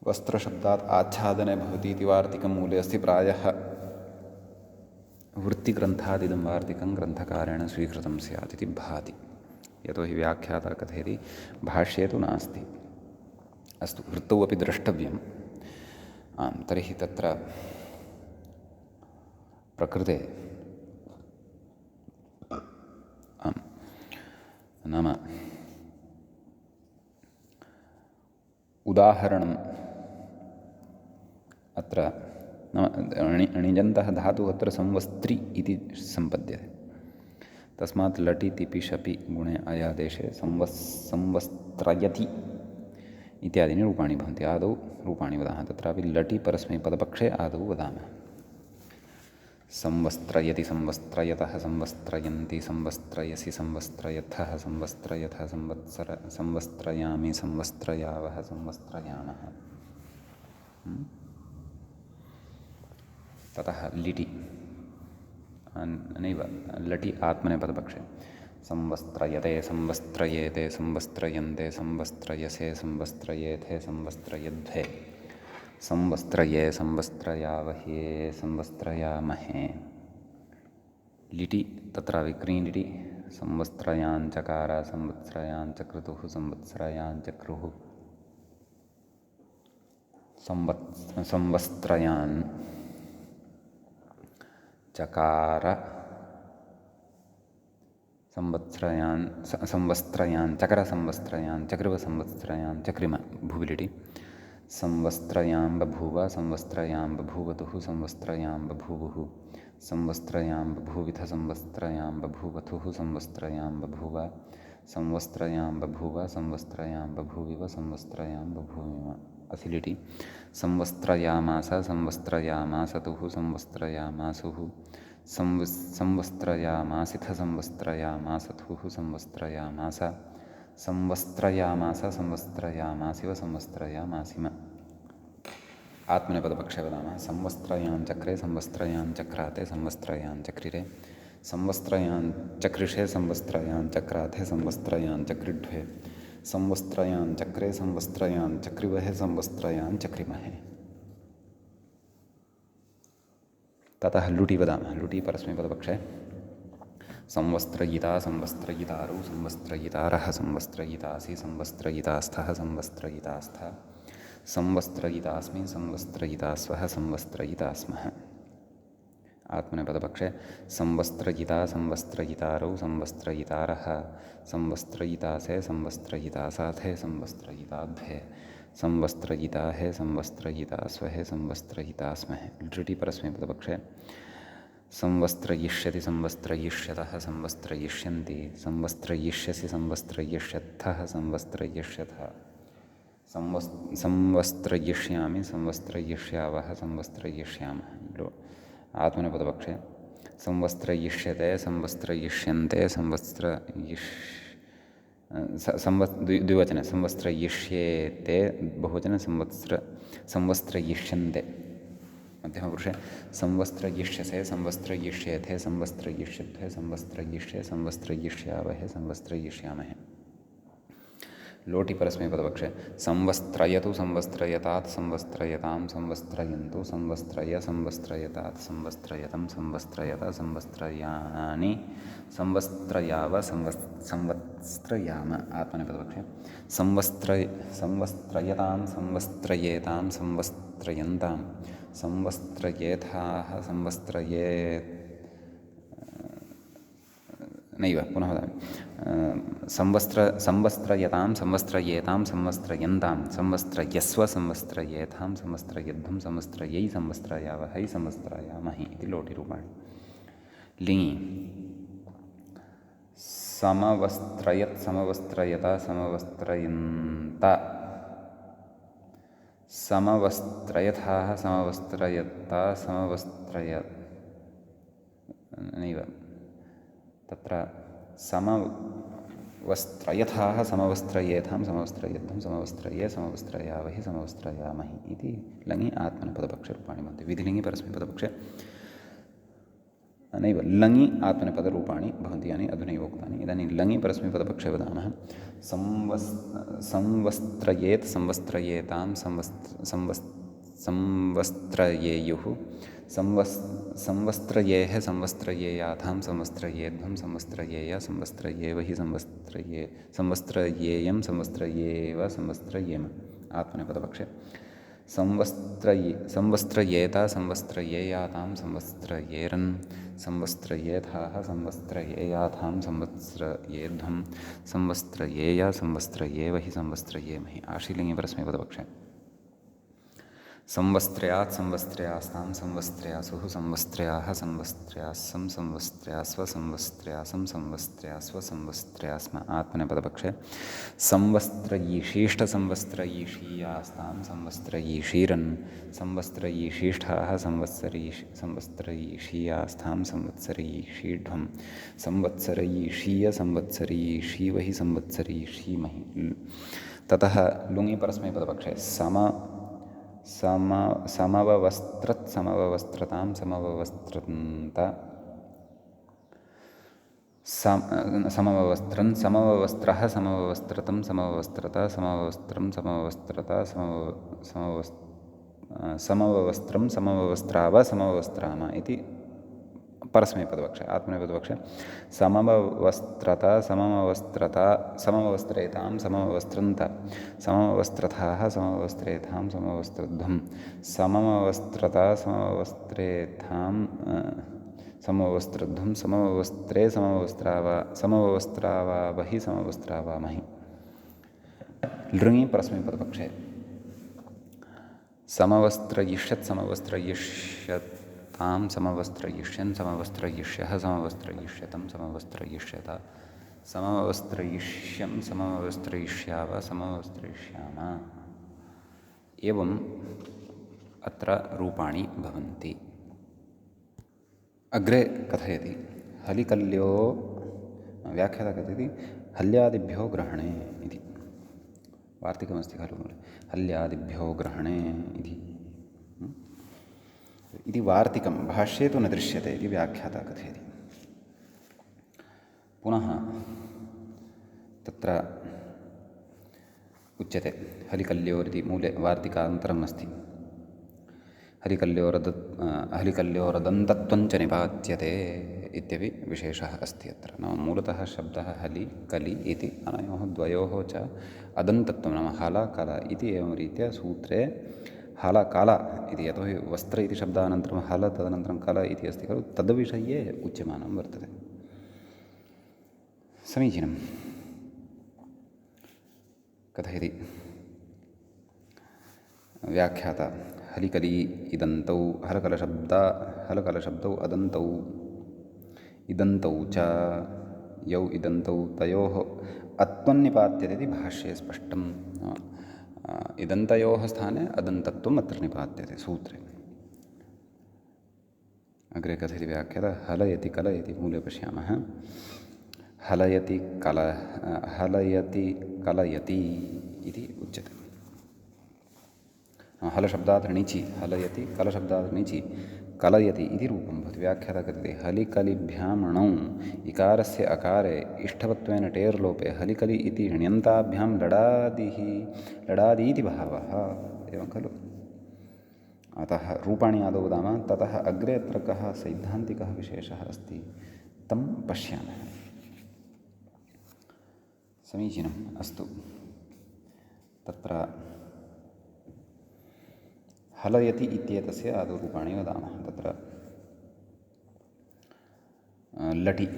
वस्त्रशब्दात् आच्छादने भवति इति वार्तिकं मूले अस्ति। प्रायः वृत्तिग्रन्थादिदं वार्तिकं ग्रन्थकारेण स्वीकृतं स्यात् इति भाति। यतोहि व्याख्याता कथयति भाष्ये तु नास्ति। अस्तु वृत्तौ अपि द्रष्टव्यम्। आं तर्हि तत्र प्रकृते आम् नाम उदाहरणम् अत्र नाम णिजन्तः धातुः अत्र संवस्त्रि इति सम्पद्यते। तस्मात् लटि तिपि शपि गुणे अयादेशे संवस्त्रयति इत्यादीनि रूपाणि भवन्ति। आदौ रूपाणि वदामः। तत्रापि लटि परस्मैपदपक्षे आदौ वदामः। संवस्त्रयति संवस्त्रयतः संवस्त्रयन्ति संवस्त्रयसि संवस्त्रयथः संवस्त्रयथ संवस्त्रयामि संवस्त्रयावः संवस्त्रयामः। ततः लिटि नैव लटि आत्मनेपदपक्षे संवस्त्रयते संवस्त्रयेते संवस्त्रयन्ते संवस्त्रयसे संवस्त्रयेथे संवस्त्रयध्वे संवस्त्रये संवस्त्रयावहे संवस्त्रयामहे। लिटि तत्र विक्रीलिटि संवस्त्रयाञ्चकार संवत्सरयाञ्चक्रतुः संवत्सरयाञ्चक्रुः संवस्त्रयान् चकार संवत्सरयान् संवस्त्रयान् चकर संवस्त्रयान् चक्रिव संवत्सरयान् चक्रिम भुविलिटि संवस्त्रयां बभूव संवस्त्रयां बभूवतुः संवस्त्रयां बभूवुः संवस्त्रयां बभूविथ संवस्त्रयां बभूवथुः संवस्त्रयां बभूव संवस्त्रयां बभूव संवस्त्रयां बभूविव संवस्त्रयां बभूविम। facility. Samvastrayamasa samvastrayamasatuh samvastrayamasuh samvastrayamasitha samvastrayamasatuh samvastrayamasa संवस्त्रयामास संवस्त्रयामासिव संवस्त्रयामासिम आत्मनेपदपक्षे वदामः संवस्त्रयाञ्चक्रे संवस्त्रयाञ्चक्राते संवस्त्रयाञ्चक्रिरे संवस्त्रयाञ्चक्रिषे संवस्त्रयाञ्चक्राते संवस्त्रयाञ्चक्रिढ्वे संवस्त्रयाञ्चक्रे संवस्त्रयाञ्चक्रिवहे संवस्त्रयाञ्चक्रिमहे। ततः लुटि वदामः लुटि परस्मैपदपक्षे संवस्त्रयिता संवस्त्रयितारौ संवस्त्रयितारः संवस्त्रयितासि संवस्त्रयितास्थः संवस्त्रयितास्था संवस्त्रयितास्मि संवस्त्रयितास्वः संवस्त्रयितास्मः। आत्मनेपदपक्षे संवस्त्रयिता संवस्त्रयितारौ संवस्त्रयितारः संवस्त्रयितासे संवस्त्रयितासाथे संवस्त्रयिताध्वे संवस्त्रयिताहे संवस्त्रयितास्वहे संवस्त्रयितास्महे। लृटि परस्मैपदपक्षे संवस्त्रयिष्यति संवस्त्रयिष्यतः संवस्त्रयिष्यन्ति संवस्त्रयिष्यसि संवस्त्रयिष्यत्थः संवस्त्रयिष्यतः संवस्त्रयिष्यामि संवस्त्रयिष्यावः संवस्त्रयिष्यामः। आत्मनेपदपक्षे संवस्त्रयिष्यते संवस्त्रयिष्यन्ते द्विवचने संवस्त्रयिष्येते बहुवचने संवस्त्रयिष्यन्ते मध्यमपुरुषे संवस्त्रयिष्यसे संवस्त्रयिष्येथे संवस्त्रयिष्यध्वे संवस्त्रयिष्ये संवस्त्रयिष्यावहे संवस्त्रयिष्यामहे। लोटि परस्मैपदपक्षे संवस्त्रयतु संवस्त्रयतात् संवस्त्रयतां संवस्त्रयन्तु संवस्त्रय संवस्त्रयतात् संवस्त्रयतं संवस्त्रयत संवस्त्रयानि संवस्त्रयाव संवस्त्रयाम। आत्मनेपदपक्षे संवस्त्रयतां संवस्त्रयेतां संवस्त्रयन्तां संवस्त्रयेथाः नैव पुनः वदामि संवस्त्रयतां संवस्त्रयेतां संवस्त्रयन्तां संवस्त्रयस्व संवस्त्रयेथां संवस्त्रयध्वं संवस्त्रयै संवस्त्रयावहै संवस्त्रयामहि इति लोटिरूपाणि। लिङि समवस्त्रयत् समवस्त्रयत समवस्त्रयन्त समवस्त्रयथाः समवस्त्रयत्ता नैव तत्र समवस्त्रयथाः समवस्त्रयेथां समवस्त्रयध्वं समवस्त्रये समवस्त्रयावहि समवस्त्रयामहि इति लङि आत्मनेपदपक्षरूपाणि भवन्ति। विधिलिङि परस्मैपदपक्षे नैव लङि आत्मनेपदरूपाणि भवन्ति यानि अधुनैव उक्तानि। इदानीं लङि परस्मैपदपक्षे वदामः संवस्त्रयेत् संवस्त्रयेतां संवस्त्रयेयुः संवस्त्रयेः संवस्त्रयेयाथां संवस्त्रयेध्वं संवस्त्रयेय संवस्त्रयेवहि संवस्त्रयेयं संवस्त्रयेव संवस्त्रयेम। आत्मनेपदपक्षे संवस्त्रयेता संवस्त्रयेयातां संवस्त्रयेरन् संवस्त्रयेथाः संवस्त्रयेयाथां संवस्त्रयेध्वं संवस्त्रयेय संवस्त्रयेवहि संवस्त्रयेमहि। आशीलिङि परस्मैपदपक्षे संवस्त्रयात् संवस्त्रयास्तां संवस्त्रयासुः संवस्त्रयाः संवस्त्रयास्सं संवस्त्रयास्व संवस्त्रयासं संवस्त्रयास्व संवस्त्रयास्म। आत्मनेपदपक्षे संवस्त्रयिषीष्ट संवस्त्रयिषीयास्तां संवस्त्रयिषीरन् संवस्त्रयिषीष्ठाः संवत्सरयिषीयास्तां संवत्सरयिषीढ्वं संवत्सरयिषीय संवत्सरयिषीवहि संवत्सरयिषीमहि। ततः लुङि परस्मैपदपक्षे समववस्त्रत् समववस्त्रतां समववस्त्रन्त समववस्त्रन् समववस्त्रः समववस्त्रतं समववस्त्रता समववस्त्रं समववस्त्रता समववस्त्रं समववस्त्राव समववस्त्राम इति परस्मैपदपक्षे। आत्मनेपदपक्षे समववस्त्रता समववस्त्रता समवस्त्रेतां समवस्त्रन्त समवस्त्रथाः समवस्त्रेथां समवस्त्रध्वं समवस्त्रता समवस्त्रेथां समवस्त्रध्वं समवस्त्रे समवस्त्रावावहि समवस्त्रावामहि। लृङि परस्मैपदपक्षे समवस्त्रयिष्यत् समवस्त्रयिष्यतां समवस्त्रयिष्यन् समवस्त्रयिष्यः समवस्त्रयिष्यतं समवस्त्रयिष्यत समवस्त्रयिष्यं समवस्त्रयिष्याव समवस्त्रयिष्याम एवम् अत्र रूपाणि भवन्ति। अग्रे कथयति हलिकल्यो व्याख्याता कथयति हल्यादिभ्यो ग्रहणे इति। वार्तिकमस्ति खलु हल्यादिभ्यो ग्रहणे इति वार्तिकं भाष्ये तु न दृश्यते इति व्याख्याता कथयति। पुनः तत्र उच्यते हलिकल्योरिति मूले वार्तिकान्तरम् अस्ति। हलिकल्योरदन्तत्वञ्च निपात्यते इत्यपि विशेषः अस्ति अत्र। नाम मूलतः शब्दः हलि कलि इति अनयोः द्वयोः च अदन्तत्वं नाम हल कल इति एवं रीत्या सूत्रे हल कल इति, यतोहि वस्त्र इति शब्दानन्तरं हल तदनन्तरं कल इति अस्ति खलु, तद्विषये उच्यमानं वर्तते। समीचीनं। कथयति व्याख्याता हलिकलि इदन्तौ हलकलशब्दौ अदन्तौ इदन्तौ च यौ इदन्तौ तयोः अत्वन्निपात्यते इति भाष्ये स्पष्टम्। इदन्तयोः स्थाने अदन्तत्वम् अत्र निपात्यते सूत्रे। अग्रे कथयति व्याख्याता हलयति कलयति मूले पश्यामः। हलयति कलयति इति उच्यते। हलशब्दात् णिचि हलयति कलशब्दात् णिचि कलयति इति रूपं भवति। व्याख्याता कथयति हलिकलिभ्यामणौ इकारस्य अकारे इष्टवत्वेन टेर्लोपे हलिकलि इति ण्यन्ताभ्यां लडादीति भावः एवं खलु। अतः रूपाणि आदौ वदामः, ततः अग्रे अत्र कः सैद्धान्तिकः विशेषः अस्ति तं पश्यामः। समीचीनम्। अस्तु, तत्र हलयति इत्येतस्य आदौ रूपाणि वदामः। तत्र लटि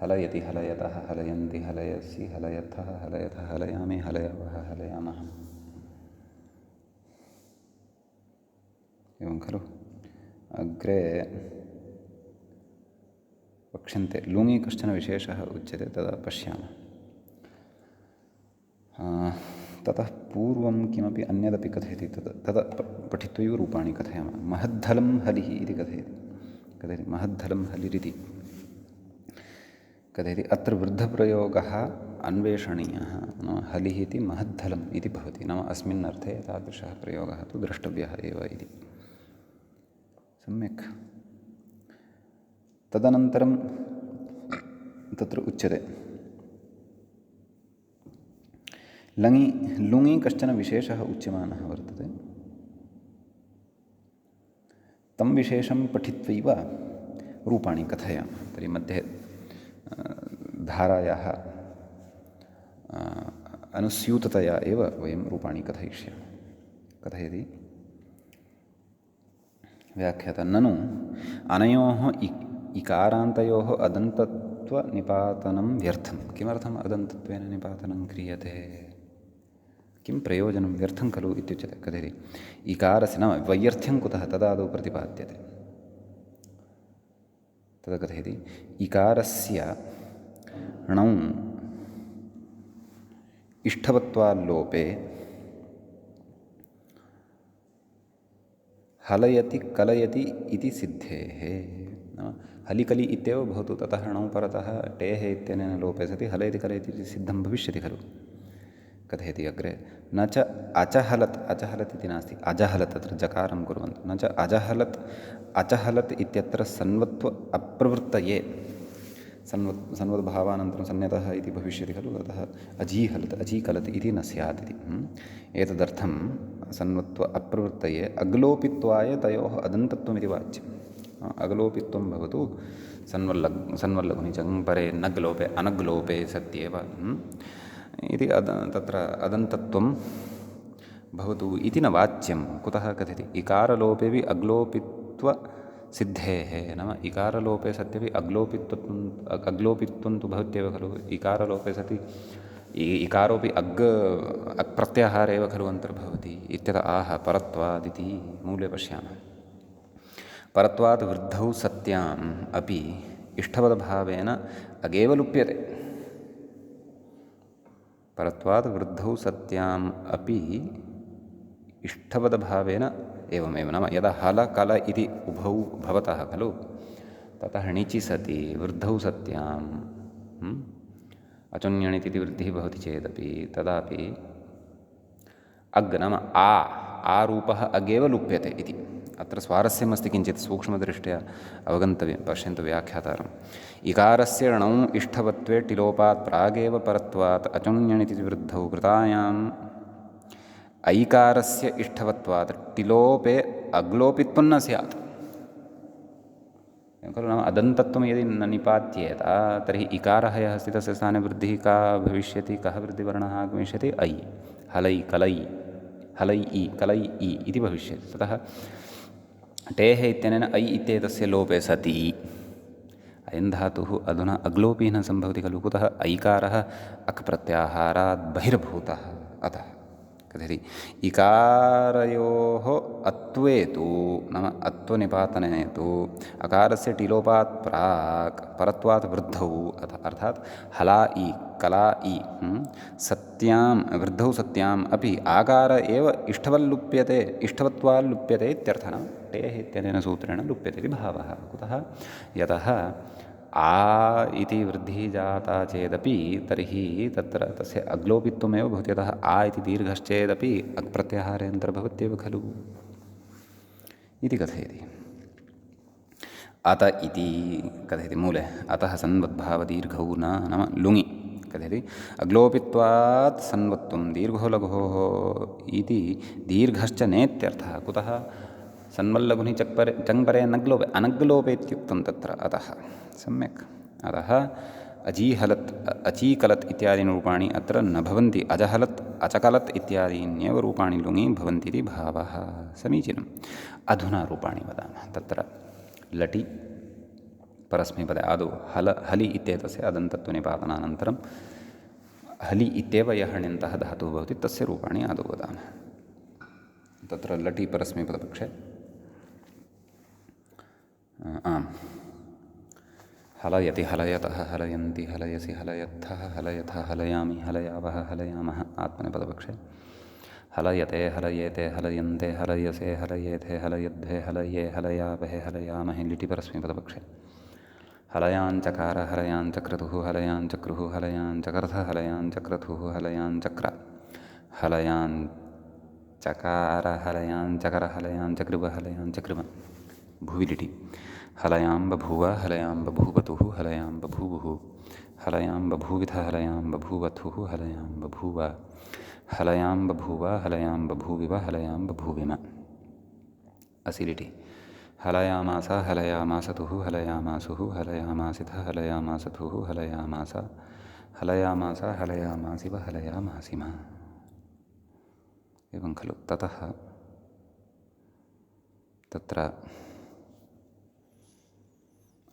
हलयति हलयतः हलयन्ति हलयसि हलयथः हलयथः हलयामि हलयावः हलयामः एवं खलु। अग्रे वक्ष्यन्ते लुङि कश्चन विशेषः उच्यते, तदा पश्यामः। ततः पूर्वं किमपि अन्यदपि कथयति, तदा पठित्वैव रूपाणि कथयामः। महद्धलं हलिः इति कथयति महद्धलं हलिरिति कथयति। अत्र वृद्धप्रयोगः अन्वेषणीयः। नाम हलिः इति महद्धलम् इति भवति, नाम अस्मिन् अर्थे तादृशः प्रयोगः तु द्रष्टव्यः एव इति। सम्यक्। तदनन्तरं तत्र उच्यते लुङि कश्चन विशेषः उच्यमानः वर्तते। तं विशेषं पठित्वैव रूपाणि कथयामः। तर्हि मध्ये धारायाः अनुस्यूततया एव वयं रूपाणि कथयिष्यामः। कथयति व्याख्याता ननु अनयोः इकारान्तयोः अदन्तत्वनिपातनं व्यर्थं। किमर्थम् अदन्तत्वेन निपातनं क्रियते, किं प्रयोजनं, व्यर्थं खलु इत्युच्यते। कथयति इकारस्य नाम वैयर्थ्यं कुतः तदादौ प्रतिपाद्यते। तदा कथयति इकारस्य णौ इष्टवत्वाल्लोपे हलयति कलयति इति सिद्धेः। नाम हलिकलि इत्येव भवतु, ततः णौ परतः टेः इत्यनेन लोपे सति हलयति कलयति इति सिद्धं भविष्यति खलु। कथयति अग्रे न च अचहलत् इति नास्ति, अजहलत्, अत्र जकारं कुर्वन्तु। न च अचहलत् इत्यत्र सन्वत्व अप्रवृत्तये सन्वद्भावानन्तरं सन्यतः इति भविष्यति खलु, अतः अजीहलत् अजीकलत् इति न स्यात् इति। एतदर्थं सन्वत्व अप्रवृत्तये अग्लोपित्वाय तयोः अदन्तत्वमिति वाच्यम्। अग्लोपित्वं भवतु सन्वल्लघुनि चङ् परे नग्लोपे अनग्लोपे सत्येव इति तत्र अदन्तत्वं भवतु इति न वाच्यं। कुतः कथयति इकारलोपेऽपि अग्लोपित्वसिद्धेः। नाम इकारलोपे सत्यपि अग्लोपित्वं तु भवत्येव खलु। इकारलोपे सति इकारोऽपि अक्प्रत्याहारे एव खलु अन्तर्भवति इत्यतः आह परत्वादिति मूले पश्यामः। परत्वात् वृद्धौ सत्याम् अपि इष्टवद्भावेन अगेव लुप्यते। परत्वात् वृद्धौ सत्याम् अपि इष्टवद्भावेन एवमेव नाम यदा हल कल इति उभौ भवतः खलु ततः णिचि सति वृद्धौ सत्याम् अचुन्यणिति इति वृद्धिः भवति चेदपि तदापि अग् नाम आरूपः अगेव लुप्यते इति अत्र स्वारस्यमस्ति किञ्चित् सूक्ष्मदृष्ट्या अवगन्तव्यं पश्यन्तु व्याख्यातारम् इकारस्य णौ इष्टवत्वे टिलोपात् प्रागेव परत्वात् अचुन्यणिति वृद्धौ कृतायाम् ऐकारस्य इष्टवत्वात् टिलोपे अग्लोपित्वं न स्यात् खलु नाम अदन्तत्वं यदि न निपात्येत तर्हि इकारः यः अस्ति तस्य स्थाने वृद्धिः का भविष्यति कः वृद्धिवर्णः आगमिष्यति ऐ हलै कलै हलै इ कलै इ इति भविष्यति ततः टेः इत्यनेन ऐ इत्येतस्य लोपे सति अयं धातुः अधुना अग्लोपी न सम्भवति खलु कुतः ऐकारः अक् प्रत्याहारात् बहिर्भूतः अतः कथयति इकारयोः अत्वे तु नाम अत्वनिपातने तु अकारस्य टिलोपात् प्राक् परत्वात् वृद्धौ अर्थात् हला इ कला इ सत्यां वृद्धौ सत्याम् अपि आकार एव इष्टवल्लुप्यते इष्टवत्वाल्लुप्यते इत्यर्थः टेः इत्यनेन सूत्रेण लुप्यते इति भावः कुतः यतः आ इति वृद्धिः जाता चेदपि तर्हि तत्र तस्य अग्लोपित्वमेव भवति यतः आ इति दीर्घश्चेदपि अक् प्रत्याहारे अन्तर्भवत्येव खलु इति कथयति अत इति कथयति मूले अतः सन्वद्भावदीर्घौ न नाम लुङि कथयति अग्लोपित्वात् सन्वत्वं दीर्घो लघोः इति दीर्घश्च नेत्यर्थः कुतः सन्वल्लघुनि चङ्परे नग्लोपे अनग्लोपे इत्युक्तं तत्र अतः सम्यक् अतः अजीहलत् अचीकलत् इत्यादीनि रूपाणि अत्र न भवन्ति अजहलत् अचकलत् इत्यादीन्येव रूपाणि लुङि भवन्ति इति भावः समीचीनम् अधुना रूपाणि वदामः तत्र लटि परस्मैपदे आदौ हलि इत्येतस्य अदन्तत्वनिपातनानन्तरं हलि इत्येव यः ण्यन्तः धातुः भवति तस्य रूपाणि आदौ वदामः तत्र लटि परस्मैपदपक्षे आम् हलयति हलयतः हलयन्ति हलयसि हलयत्थः हलयथ हलयामि हलयावः हलयामः आत्मनेपदपक्षे हलयते हलयेते हलयन्ते हलयसे हलयेथे हलयध्वे हलये हलयावहे हलयामहे लिटि परस्मैपदपक्षे हलयाञ्चकार हलयाञ्चक्रतुः हलयाञ्चक्रुः हलयाञ्चकर्थ हलयाञ्चक्रतुः हलयाञ्चक्र हलयाञ्चकार हलयाञ्चकर हलयाञ्चकृव हलयाञ्चकृव भुवि लिटि हलयां बभूव हलयां बभूवतुः हलयां बभूवुः हलयां बभूविथ हलयां बभूवथुः हलयां बभूव हलयां बभूव हलयां बभूविव हलयां बभूविम असिलिटि हलयामास हलयामासतुः हलयामासुः हलयामासिथ हलयामासथुः हलयामास हलयामास हलयामासिव हलयामासिम एवं खलु ततः तत्र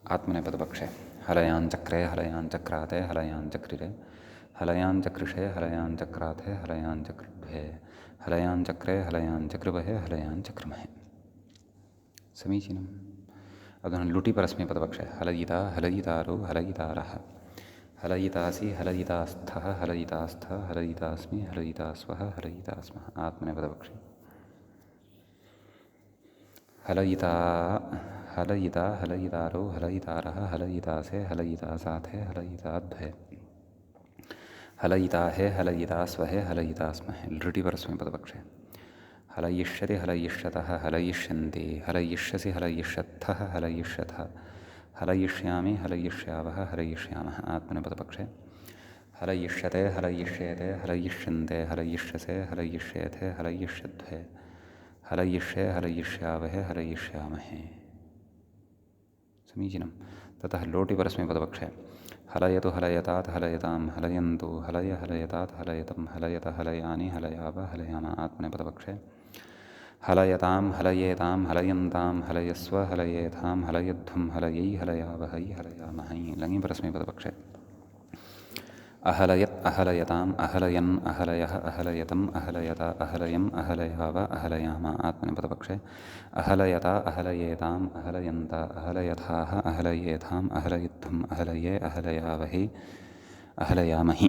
आत्मनेपदपक्षे हलयाञ्चक्रे हलयाञ्चक्राते हलयाञ्चक्रिरे हलयाञ्चकृषे हलयाञ्चक्राथे हलयाञ्चकृभ्ये हलयाञ्चक्रे हलयाञ्चकृवहे हलयाञ्चकृमहे समीचीनम् अधुना लुटि परस्मैपदपक्षे हलयिता हलयितारो हलयितारः हलयितासि हलयितास्थः हलयितास्थ हलयितास्मि हलयितास्वः हलयितास्मः आत्मनेपदपक्षे हलयिता हलयिता हलयितारो हलयितारः हलयितासे हलयितासाथे हलयिताध्वे हलयिताहे हलयितास्वहे हलयितास्महे लृटि परस्मैपदपक्षे हलयिष्यति हलयिष्यतः हलयिष्यन्ति हलयिष्यसि हलयिष्यत्थः हलयिष्यथ हलयिष्यामि हलयिष्यावः हलयिष्यामः आत्मनेपदपक्षे हलयिष्यते हलयिष्येते हलयिष्यन्ते हलयिष्यसे हलयिष्येथे हलयिष्यध्वे हलयिष्ये हलयिष्यावहे हलयिष्यामहे समीचीनं ततः लोटि परस्मैपदपक्षे हलयतु हलयतात् हलयतां हलयन्तु हलय हलयतात् हलयतं हलयत हलयानि हलयाव हलयाम आत्मनेपदपक्षे हलयतां हलयेतां हलयन्तां हलयस्व हलयेथां हलयध्वं हलयै हलयावहै हलयामहै लङि परस्मैपदपक्षे अहलयत् अहलयताम् अहलयन् अहलयः अहलयतम् अहलयत अहलयम् अहलयाव अहलयाम आत्मनेपदपक्षे अहलयता अहलयेताम् अहलयन्त अहलयथाः अहलयेथाम् अहलयध्वम् अहलये अहलयावहि अहलयामहि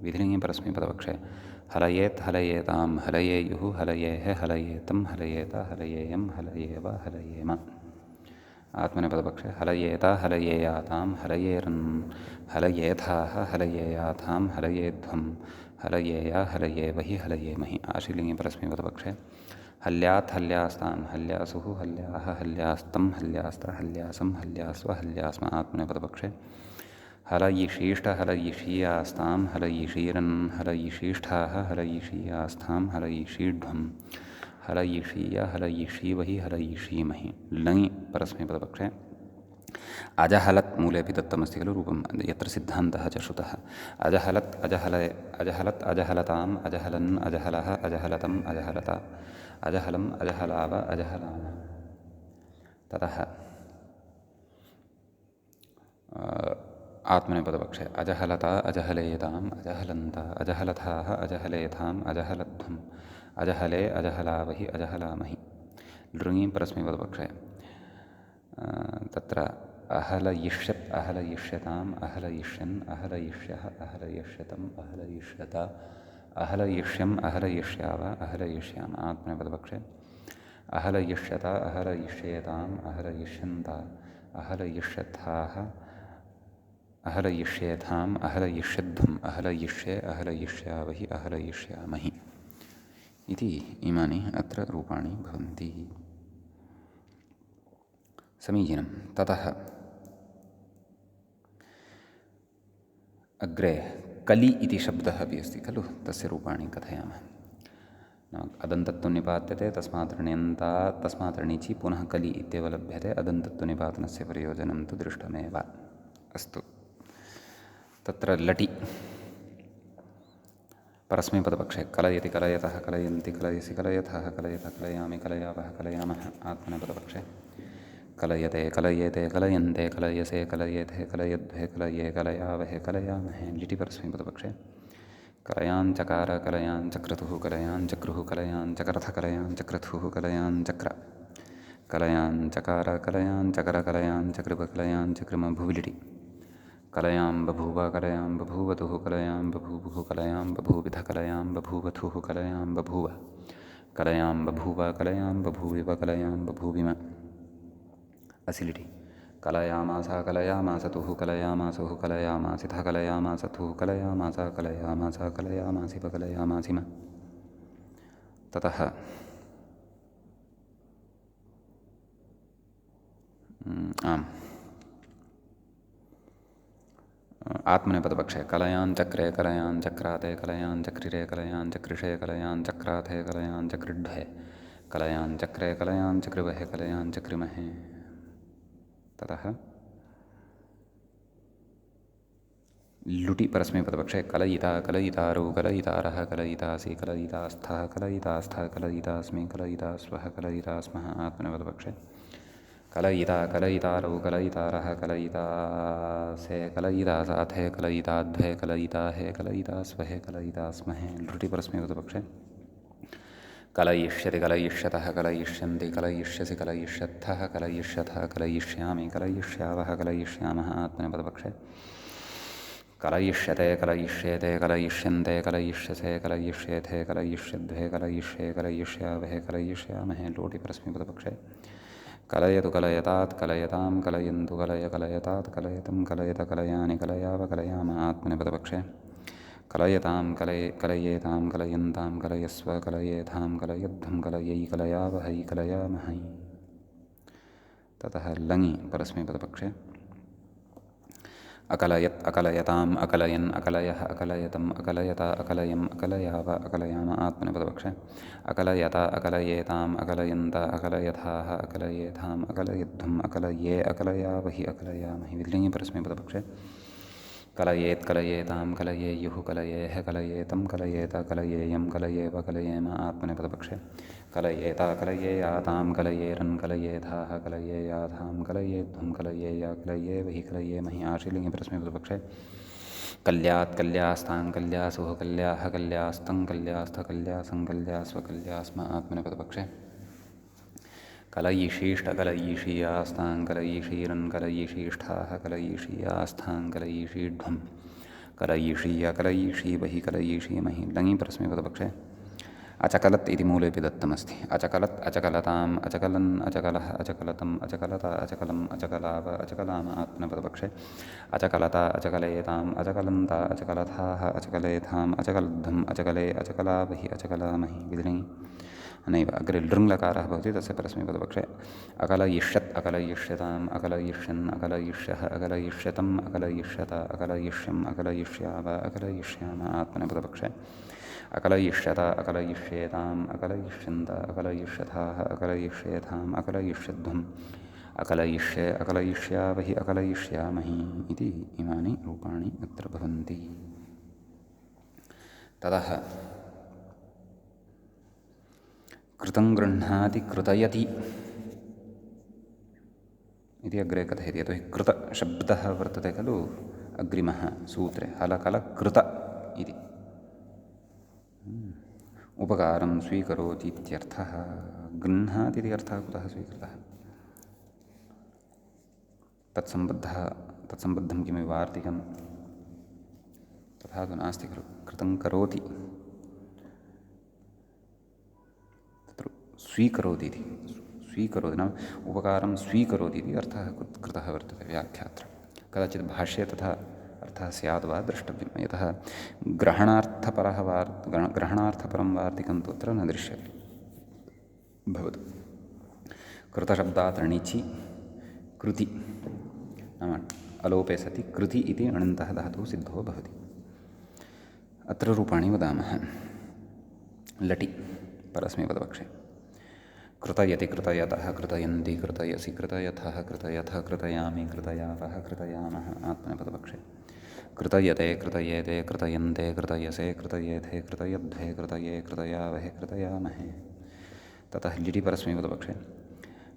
विधिलिङ्गि परस्मैपदपक्षे हलयेत् हलयेतां हलयेयुः हलयेः हलयेतं हलयेत हलयेयं हलयेव हलयेम। आत्मनेपदपक्षे हलयेत हलयेयातां हलयेरन् हलयेथाः हलयेयाथां हलयेध्वं हलयेय हलयेवहि हलयेमहि। आशीलिङ्गे परस्मैपदपक्षे हल्यात् हल्यास्तां हल्यासुः हल्याः हल्यास्तं हल्यास्त्र हल्यासं हल्यास्व हल्यास्म। आत्मनेपदपक्षे हलयिषीष्ट हलयिषीयास्तां हलयिषीरन् हलयिषीष्ठाः हलयिषीयास्थां हलयिषीढ्वं हलयिषीय हलयिषीवहि हलयिषीमहि। लङि परस्मैपदपक्षे अजहलत् मूलेऽपि दत्तमस्ति खलु रूपं यत्र सिद्धान्तः च श्रुतः। अजहलत् अजहलत् अजहलताम् अजहलन् अजहलः अजहलतम् अजहलत अजहलम् अजहलाव अजहलाम। ततः आत्मनेपदपक्षे अजहलता अजहलेताम् अजहलन्त अजहलथाः अजहलेथाम् अजहलध्वम् अजहले अजहलावहि अजहलामहि। लृङि परस्मैपदपक्षे तत्र अहलयिष्यत् अहलयिष्यताम् अहलयिष्यन् अहलयिष्यः अहलयिष्यतम् अहलयिष्यत अहलयिष्यम् अहलयिष्याव अहलयिष्याम। आत्मनेपदपक्षे अहलयिष्यत अहलयिष्येताम् अहलयिष्यन्त अहलयिष्यथाः अहलयिष्येथाम् अहलयिष्यध्वम् अहलयिष्ये अहलयिष्यावहि अहलयिष्यामहि इति इमानि अत्र रूपाणि भवन्ति। समीचीनं। ततः अग्रे कलि इति शब्दः अपि अस्ति खलु, तस्य रूपाणि कथयामः। नाम अदन्तत्वं निपात्यते तस्मात् ऋण्यन्तात् तस्मात् ऋणिचि पुनः कलि इत्येव लभ्यते। अदन्तत्वनिपातनस्य प्रयोजनं तु दृष्टमेव। अस्तु, तत्र लटि परस्मैपदपक्षे कलयति कलयतः कलयन्ति कलयसि कलयथः कलयत कलयामि कलयावः कलयामः। आत्मनेपदपक्षे कलयते कलयेते कलयन्ते कलयसे कलयेथे कलयध्वे कलये कलयावहे कलयामहे। लिटि परस्मैपदपक्षे कलयाञ्चकार कलयाञ्चक्रतुः कलयाञ्चक्रुः कलयाञ्चकरथ कलयाञ्चक्रथुः कलयाञ्चक्र कलयाञ्चकार कलयाञ्चकर कलयाञ्चकृप कलयाञ्चकृम। भुविलिटि कलयां बभूव कलयां बभूवतुः कलयां बभूवुः कलयां बभूविध कलयां बभूवथुः कलयां बभूव कलयां बभूव कलयां बभूविव कलयां बभूविम। असिलिटि कलयामास कलयामासतुः कलयामासुः कलयामासिथ कलयामासथुः कलयामास कलयामास कलयामासिप कलयामासिम। ततः आत्मनेपदपक्षे कलयाञ्चक्रे कलयाञ्चक्राते कलयाञ्चक्रिरे कलयाञ्चक्रिषे कलयाञ्चक्राथे कलयाञ्चक्रिड्ढे कलयाञ्चक्रे कलयाञ्चक्रिवहे कलयाञ्चक्रिमहे। ततः लुटि परस्मैपदपक्षे कलयिता कलयितारौ कलयितारः कलयितासि कलयितास्थः कलयितास्थः कलयितास्मि कलयितास्वः कलयितास्मः। आत्मनेपदपक्षे कलयिता कलयितारौ कलयितारः कलयितासे कलयितासाथे कलयिताध्वे कलयिताहे कलयितास्वहे कलयितास्महे। लृटि परस्मैपदपक्षे कलयिष्यति कलयिष्यतः कलयिष्यन्ति कलयिष्यसि कलयिष्यत्थः कलयिष्यथः कलयिष्यामि कलयिष्यावः कलयिष्यामः। आत्मनेपदपक्षे कलयिष्यते कलयिष्येते कलयिष्यन्ते कलयिष्यसे कलयिष्येथे कलयिष्यध्वे कलयिष्ये कलयिष्यावहे कलयिष्यामहे। लोटि परस्मैपदपक्षे कलयतु कलयतात् कलयतां कलयन्तु कलय कलयतात् कलयतं कलयत कलयानि कलयाव कलयाम। आत्मनेपदपक्षे कलयतां कलयेतां कलयन्तां कलयस्व कलयेथां कलयध्वं कलयै कलयावहै कलयामहै। ततः लङि परस्मैपदपक्षे अकलयत् अकलयताम् अकलयन् अकलयः अकलयतम् अकलयत अकलयम् अकलयाव अकलयाम। आत्मनेपदपक्षे अकलयत अकलयेताम् अकलयन्त अकलयथाः अकलयेथाम् अकलयध्वम् अकलये अकलयावहि अकलयामहि। विलिङि परस्मैपदपक्षे कलयेत् कलयेतां कलयेयुः कलयेः कलयेतं कलयेत कलयेयं कलयेव कलयेम। आत्मनेपदपक्षे कलयेत कलयेयातां कलयेरन् कलयेथाः कलयेयाथां कलयेध्वं कलयेय कलयेवहि कलयेमहि। आशीलिङ्गे परस्मैपदपक्षे कल्यात् कल्यास्तां कल्यासुः कल्याः कल्यास्तं कल्यास्थ कल्यासं कल्यास्व कल्यास्म। आत्मनेपदपक्षे कलयिषीष्ट कलयिषीयास्तां कलयिषीरन् कलयिषीष्ठाः कलयिषीयास्थां कलयिषीढ्वं कलयिषी अकलयिषी बहि कलयिषीमहि लङि परस्मैपदपक्षे अचकलत् इति मूलेऽपि दत्तमस्ति। अचकलत् अचकलताम् अचकलन् अचकलः अचकलतम् अचकलता अचकलम् अचकलाव अचकलाम आत्मनेपदपक्षे अचकलता अचकलेताम् अचकलन्ता अचकलथाः अचकलेथाम् अचकलद्धम् अचकले अचकलावहि अचकलामहि विधिलिङि नैव। अग्रे लृङ्लकारः भवति तस्य परस्मैपदपक्षे अकलयिष्यत् अकलयिष्यताम् अकलयिष्यन् अकलयिष्यः अकलयिष्यतम् अकलयिष्यत अकलयिष्यम् अकलयिष्याव अकलयिष्याम आत्मनेपदपक्षे अकलयिष्यत अकलयिष्येताम् अकलयिष्यन्त अकलयिष्यथाः अकलयिष्येथाम् अकलयिष्यध्वम् अकलयिष्ये अकलयिष्यावहि अकलयिष्यामहि इति इमानि रूपाणि अत्र भवन्ति। ततः कृतं गृह्णाति कृतयति इति अग्रे कथयति। यतोहि कृतशब्दः वर्तते खलु अग्रिमः सूत्रे हलकलकृत इति उपकारं स्वीकरोति इत्यर्थः। गृह्णाति इति अर्थः कुतः स्वीकृतः? तत्सम्बद्धं किमिव वार्तिकं तथा तु नास्ति खलु। कृतं करोति तत्र स्वीकरोति इति स्वीकरोति नाम उपकारं स्वीकरोति इति अर्थः कृतः वर्तते व्याख्यात्र। कदाचित् भाष्ये तथा अर्थः स्याद् वा द्रष्टव्यं। यतः ग्रहणार्थपरं वार्तिकं तु अत्र न दृश्यते। भवतु कृतशब्दात् णिचि कृति नाम अलोपे सति कृति इति अणन्तः धातुः सिद्धो भवति। अत्र रूपाणि वदामः। लटि परस्मैपदपक्षे कृतयति कृतयतः कृतयन्ति कृतयसि कृतयथः कृतयथ कृतयामि कृतयावः कृतयामः आत्मनेपदपक्षे कृतयते कृतयेते कृतयन्ते कृतयसे कृतयेथे कृतयध्वे कृतये कृतयावहे कृतयामहे। ततः लिटि परस्मैपदपक्षे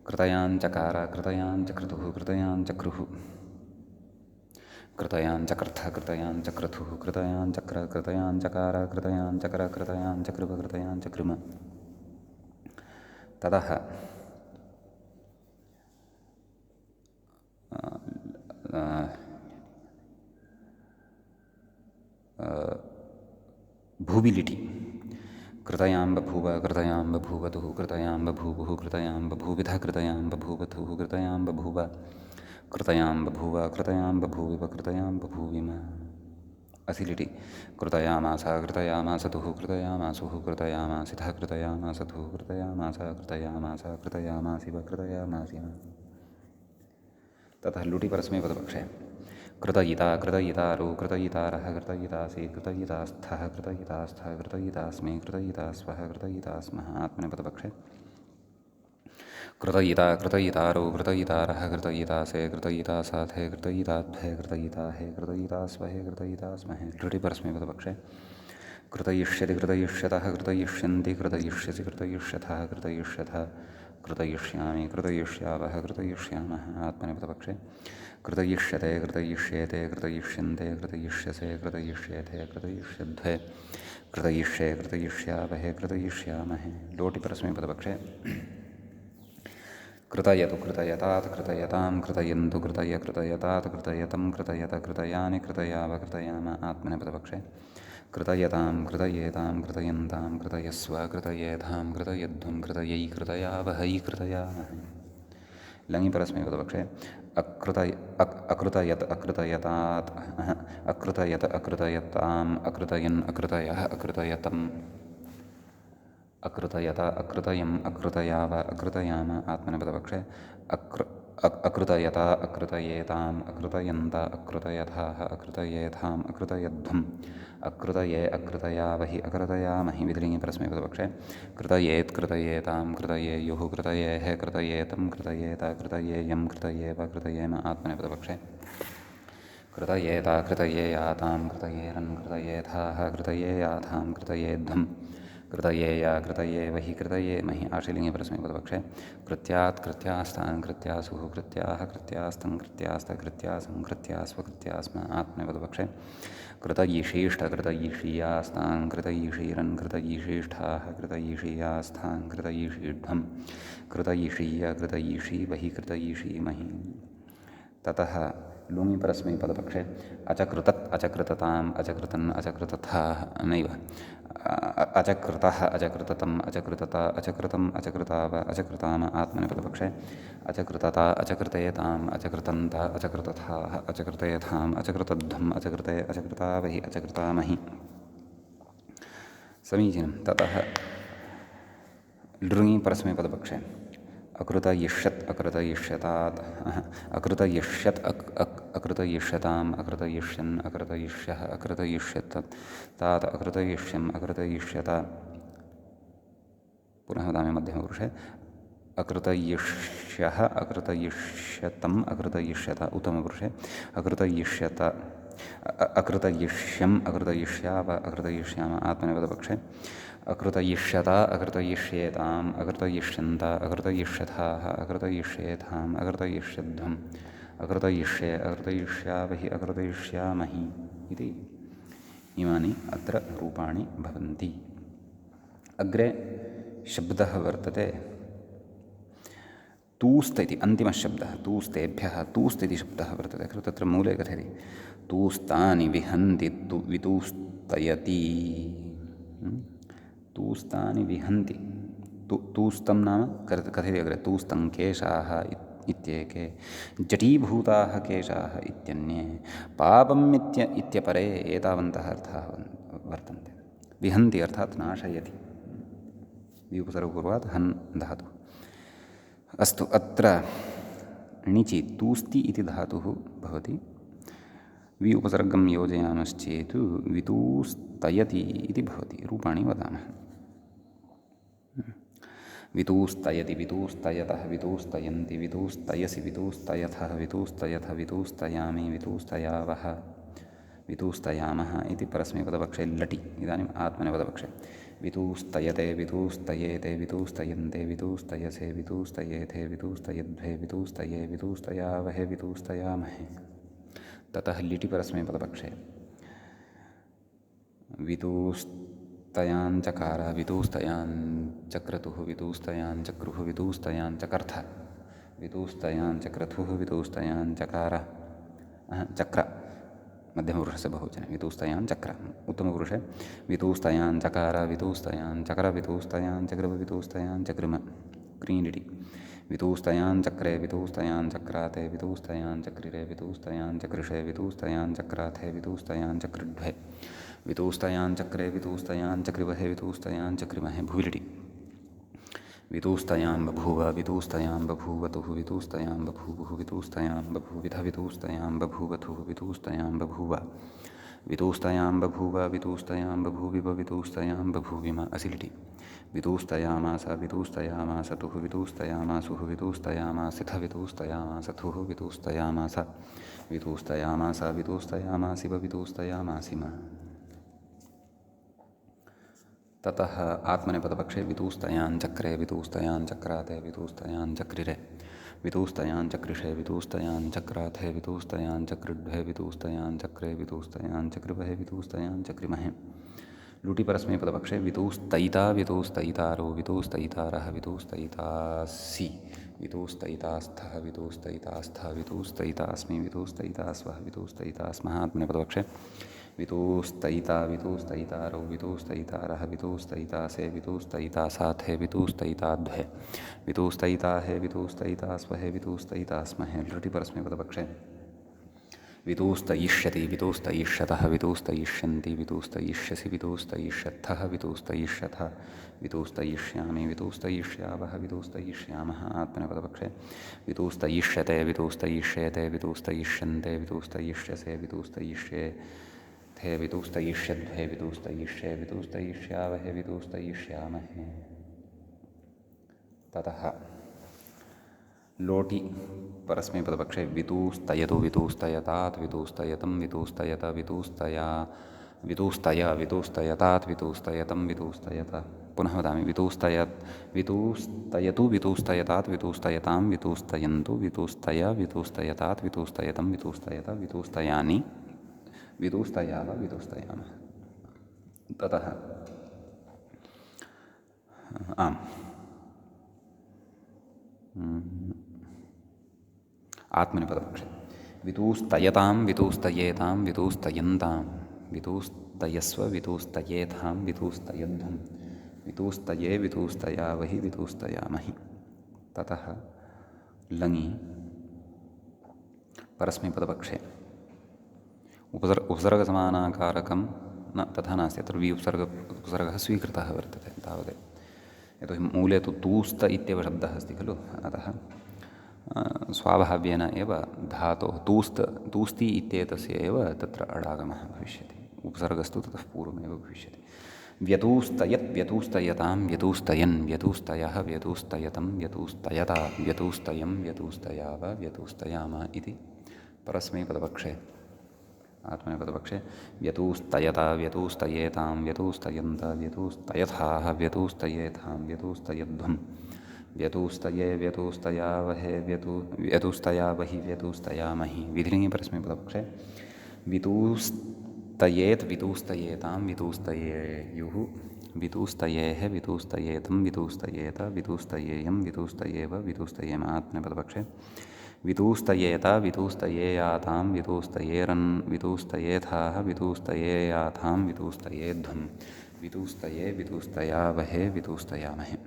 कृतयाञ्चकार कृतयाञ्चक्रतुः कृतयाञ्चक्रुः कृतयाञ्चकर्थ कृतयाञ्चक्रतुः कृतयाञ्चक्र कृतयाञ्चकार कृतयाञ्चकर कृतयाञ्चकृप कृतयाञ्चकृम। ततः भूविलिटि कृतयां बभूव कृतयां बभूवतुः कृतयां बभूवुः कृतयां बभूविधः कृतयां बभूवतुः कृतयां बभूव कृतयां बभूव कृतयां बभूविव कृतयां बभूविम। असिलिटि कृतयामास कृतयामासतुः कृतयामासुः कृतयामासितः कृतयामासतुः कृतयामास कृतयामास कृतयामासिव कृतयामासिम। ततः लुटि परस्मैपदपक्षे कृतयिता कृतयितारो कृतयितारः कृतयितासि कृतयितास्थः कृतयितास्थः कृतयितास्मे कृतयितास्वः कृतयितास्मः आत्मनेपदपक्षे कृतयिता कृतयितारो कृतयितारः कृतयितासे कृतयितासाथे कृतयिताध्वे कृतयिताहे कृतयितास्वहे कृतयितास्महे। लृटि परस्मैपदपक्षे कृतयिष्यति कृतयिष्यतः कृतयिष्यन्ति कृतयिष्यसि कृतयिष्यथः कृतयिष्यथ कृतयिष्यामि कृतयिष्यावः कृतयिष्यामः आत्मनेपदपक्षे कृतयिष्यते कृतयिष्येते कृतयिष्यन्ते कृतयिष्यसे कृतयिष्येथे कृतयिष्यध्वे कृतयिष्ये कृतयिष्यावहे कृतयिष्यामहे। लोटि परस्मैपदपक्षे कृतयतु कृतयतात् कृतयतां कृतयन्तु कृतय कृतयतात् कृतयतं कृतयत कृतयानि कृतयाव कृतयाम आत्मनेपदपक्षे कृतयतां कृतयेतां कृतयन्तां कृतयस्व कृतयेधां कृतयध्वं कृतयै कृतयावहै कृतयामहे। लङि परस्मैपदपक्षे अकृतयत् अकृतयतात् अकृतयत अकृतयताम् अकृतयन् अकृतयः अकृतयतम् अकृतयत अकृतयम् अकृतयाव अकृतयाम आत्मनेपदपक्षे अकृतयत अकृतयेताम् अकृतयन्त अकृतयथाः अकृतयेथाम् अकृतयध्वम् अकृतये अकृतयावहि अकृतयामहि। विधिलिङि परस्मैपदपक्षे कृतयेत् कृतयेतां कृतयेयुः कृतयेः कृतयेतं कृतयेत कृतयेयं कृतयेव कृतयेम आत्मनेपदपक्षे कृतयेता कृतयेयातां कृतयेरन् कृतयेथाः कृतयेयाथां कृतयेध्वम् कृतयेया कृतयेवहि कृतयेमहि। आशीलिङि परस्मैपदपक्षे कृत्यात् कृत्यास्तान् कृत्यासुः कृत्याः कृत्यास्तं कृत्यास्त कृत्यासं कृत्यास्व कृत्यास्म आत्मनेपदपक्षे कृतयिषीष्ठ कृतयिषीयास्तान् कृतयिषीरन् कृतयिषीष्ठाः कृतयिषीयास्थान् कृतयिषीढ्वम् कृतयिषीय कृतयिषीवहि कृतयिषीमहि। ततः लुङि परस्मैपदपक्षे अचकृतत् अचकृतताम् अचकृतन् अचकृतथाः नैव अचकृतः अचकृततम् अचकृतता अचकृतम् अचकृताव अचकृताम आत्मनेपदपक्षे अचकृतता अचकृतयताम् अचकृतन्त अचकृतथाः अचकृतयथाम् अचकृतध्वम् अचकृते अचकृतावहि अचकृतामहि। समीचीनं। ततः लृङि परस्मैपदपक्षे अकृतयिष्यत् अकृतयिष्यतात् अकृतयिष्यत् अकृतयिष्यताम् अकृतयिष्यन् अकृतयिष्यः अकृतयिष्यत् तात् अकृतयिष्यम् अकृतयिष्यत। पुनः वदामि मध्यमपुरुषे अकृतयिष्यः अकृतयिष्यतम् अकृतयिष्यत। उत्तमपुरुषे अकृतयिष्यत अकृतयिष्यम् अकृतयिष्याव अकृतयिष्याम। आत्मनेपदपक्षे अकृतयिष्यता अकृतयिष्येताम् अकृतयिष्यन्त अकृतयिष्यथाः अकृतयिष्येथाम् अकृतयिष्यध्वम् अकृतयिष्ये अकृतयिष्यावहि अकृतयिष्यामहि इति इमानि अत्र रूपाणि भवन्ति। अग्रे शब्दः वर्तते तूस्त इति अन्तिमशब्दः। तूस्तेभ्यः तूस्त इति शब्दः वर्तते खलु। तत्र मूले कथयति तूस्तानि विहन्ति वितूस्तयति। तूस्तानि विहन्ति। तूस्तं नाम कथयति अग्रे तूस्तं केशाः इत्येके जटीभूताः केशाः इत्यन्ये पापम् इत्यपरे एतावन्तः अर्थाः वर्तन्ते। विहन्ति अर्थात् नाशयति। उपसर्गपूर्वात् हन् धातुः। अस्तु, अत्र णिचि तूस्ति इति धातुः भवति। वि उपसर्गं योजयामश्चेत् वितूस्तयति इति भवति। रूपाणि वदामः। वितूस्तयति वितूस्तयतः वितूस्तयन्ति वितूस्तयसि वितूस्तयथः वितूस्तयथ वितूस्तयामि वितूस्तयावः वितूस्तयामः इति परस्मैपदपक्षे लटि। इदानीम् आत्मनेपदपक्षे वितूस्तयते वितूस्तयेते वितूस्तयन्ते वितूस्तयसे वितूस्तयेथे वितूस्तयध्वे वितूस्तये वितूस्तयावहे वितूस्तयामहे। ततः लिटि परस्मैपदपक्षे वितूस्तयाञ्चकार वितूस्तयाञ्चक्रतुः वितूस्तयाञ्चक्रुः वितूस्तयाञ्चकर्थ वितूस्तयाञ्चक्रतुः वितूस्तयाञ्चकार चक्र मध्यमपुरुषस्य बहुवचने वितूस्तयाञ्चक्र। उत्तमपुरुषे वितूस्तयाञ्चकार वितूस्तयाञ्चकर वितूस्तयाञ्चकृ वितूस्तयाञ्चकृम क्रीडिटि वितूस्तयाञ्चक्रे वितूस्तयाञ्चक्राते वितूस्तयाञ्चक्रिरे वितूस्तयाञ्चकृषे वितूस्तयाञ्चक्राथे वितूस्तयाञ्चकृड्वे वितूस्तयाञ्चक्रे वितूस्तयाञ्चकृवहे वितूस्तयाञ्चकृमहे भुविलिटि वितूस्तयां बभूव वितूस्तयां बभूवतुः वितूस्तयां बभूवुः वितूस्तयां बभूविध वितूस्तयां बभूवथुः वितूस्तयां बभूव वितूस्तयां बभूव वितूस्तयां बभूविव वितूस्तयां बभूविम असिलिटि वितूस्तयामास वितूस्तयामासतुः वितूस्तयामासुः वितूस्तयामासिथ वितूस्तयामासथुः वितूस्तयामास वितूस्तयामास वितूस्तयामासिव वितूस्तयामासिम। ततः आत्मनेपदपक्षे वितूस्तयाञ्चक्रे वितूस्तयाञ्चक्राते वितूस्तयाञ्चक्रिरे वितूस्तयाञ्चक्रिषे वितूस्तयाञ्चक्राथे वितूस्तयाञ्चक्रिड्वे वितूस्तयाञ्चक्रे वितूस्तयाञ्चकृवहे वितूस्तयाञ्चक्रिमहे। लुटि परस्मैपदपक्षे वितूस्तयिता वितूस्तयितारो वितूस्तयितारः वितूस्तयितासि वितूस्तयितास्थः वितूस्तयितास्थः वितूस्तयितास्मि वितूस्तयितास्वः वितूस्तयितास्मः। आत्मनेपदपक्षे वितूस्तयिता वितूस्तयितारो वितूस्तयितारः वितूस्तयितासे वितूस्तयितासाथे वितूस्तयिताध्वे वितूस्तयिताहे वितूस्तयितास्वहे वितूस्तयितास्महे। लृटि परस्मैपदपक्षे वितूस्तयिष्यति वितूस्तयिष्यतः वितूस्तयिष्यन्ति वितूस्तयिष्यसि वितूस्तयिष्यत्थः वितूस्तयिष्यथ वितूस्तयिष्यामि वितूस्तयिष्यावः वितूस्तयिष्यामः। आत्मनेपदपक्षे वितूस्तयिष्यते वितूस्तयिष्येते वितूस्तयिष्यन्ते वितूस्तयिष्यसे वितूस्तयिष्येथे वितूस्तयिष्यध्वे वितूस्तयिष्ये वितूस्तयिष्यावहे वितूस्तयिष्यामहे। ततः लोटि परस्मैपदपक्षे वितूस्तयतु वितूस्तयतात् वितूस्तयतं वितूस्तयत वितूस्तया वितूस्तय वितूस्तयतात् वितूस्तयतं वितूस्तयत। पुनः वदामि वितूस्तयतु वितूस्तयतात् वितूस्तयतां वितूस्तयन्तु वितूस्तय वितूस्तयतात् वितूस्तयतं वितूस्तयत वितूस्तयानि वितूस्तयाव वितूस्तयामः। ततः आम् आत्मनेपदपक्षे वितूस्तयतां वितूस्तयेतां वितूस्तयन्तां वितूस्तयस्व वितूस्तयेथां वितूस्तयध्वं वितूस्तये वितूस्तयावहि वितूस्तयामहि। ततः लङि परस्मैपदपक्षे उपसर्गसमानाकारकं न तथा नास्ति, अत्र उपसर्गः स्वीकृतः वर्तते तावदेव। यतोहि मूले तु तूस्त इत्येव शब्दः अस्ति खलु, अतः स्वाभाव्येन एव धातोः तूस्ति इत्येतस्य एव तत्र अडागमः भविष्यति। उपसर्गस्तु ततः पूर्वमेव भविष्यति। व्यतूस्तयत् व्यतूस्तयतां व्यतूस्तयन् व्यतूस्तयः व्यतूस्तयतं व्यतूस्तयता व्यतूस्तयं व्यतूस्तयाव व्यतूस्तयाम इति परस्मैपदपक्षे। आत्मनेपदपक्षे व्यतूस्तयता व्यतूस्तयेतां व्यतूस्तयन्त व्यतूस्तयथाः व्यतूस्तयेथां व्यतूस्तयध्वं व्यतूस्तये व्यतूस्तयावहे व्यतूस्तयावहि व्यतूस्तयामहि। विधिलिङ्गे परस्मैपदपक्षे वितूस्तयेत् वितूस्तयेतां वितूस्तयेयुः वितूस्तयेः वितूस्तयेतं वितूस्तयेत वितूस्तयेयं वितूस्तयेव वितूस्तयेम। आत्मनेपदपक्षे वितूस्तयेता वितूस्तयेयातां वितूस्तयेरन् वितूस्तयेथाः वितूस्तयेयाथां वितूस्तयेध्वं वितूस्तये वितूस्तयावहे वितूस्तयामहे।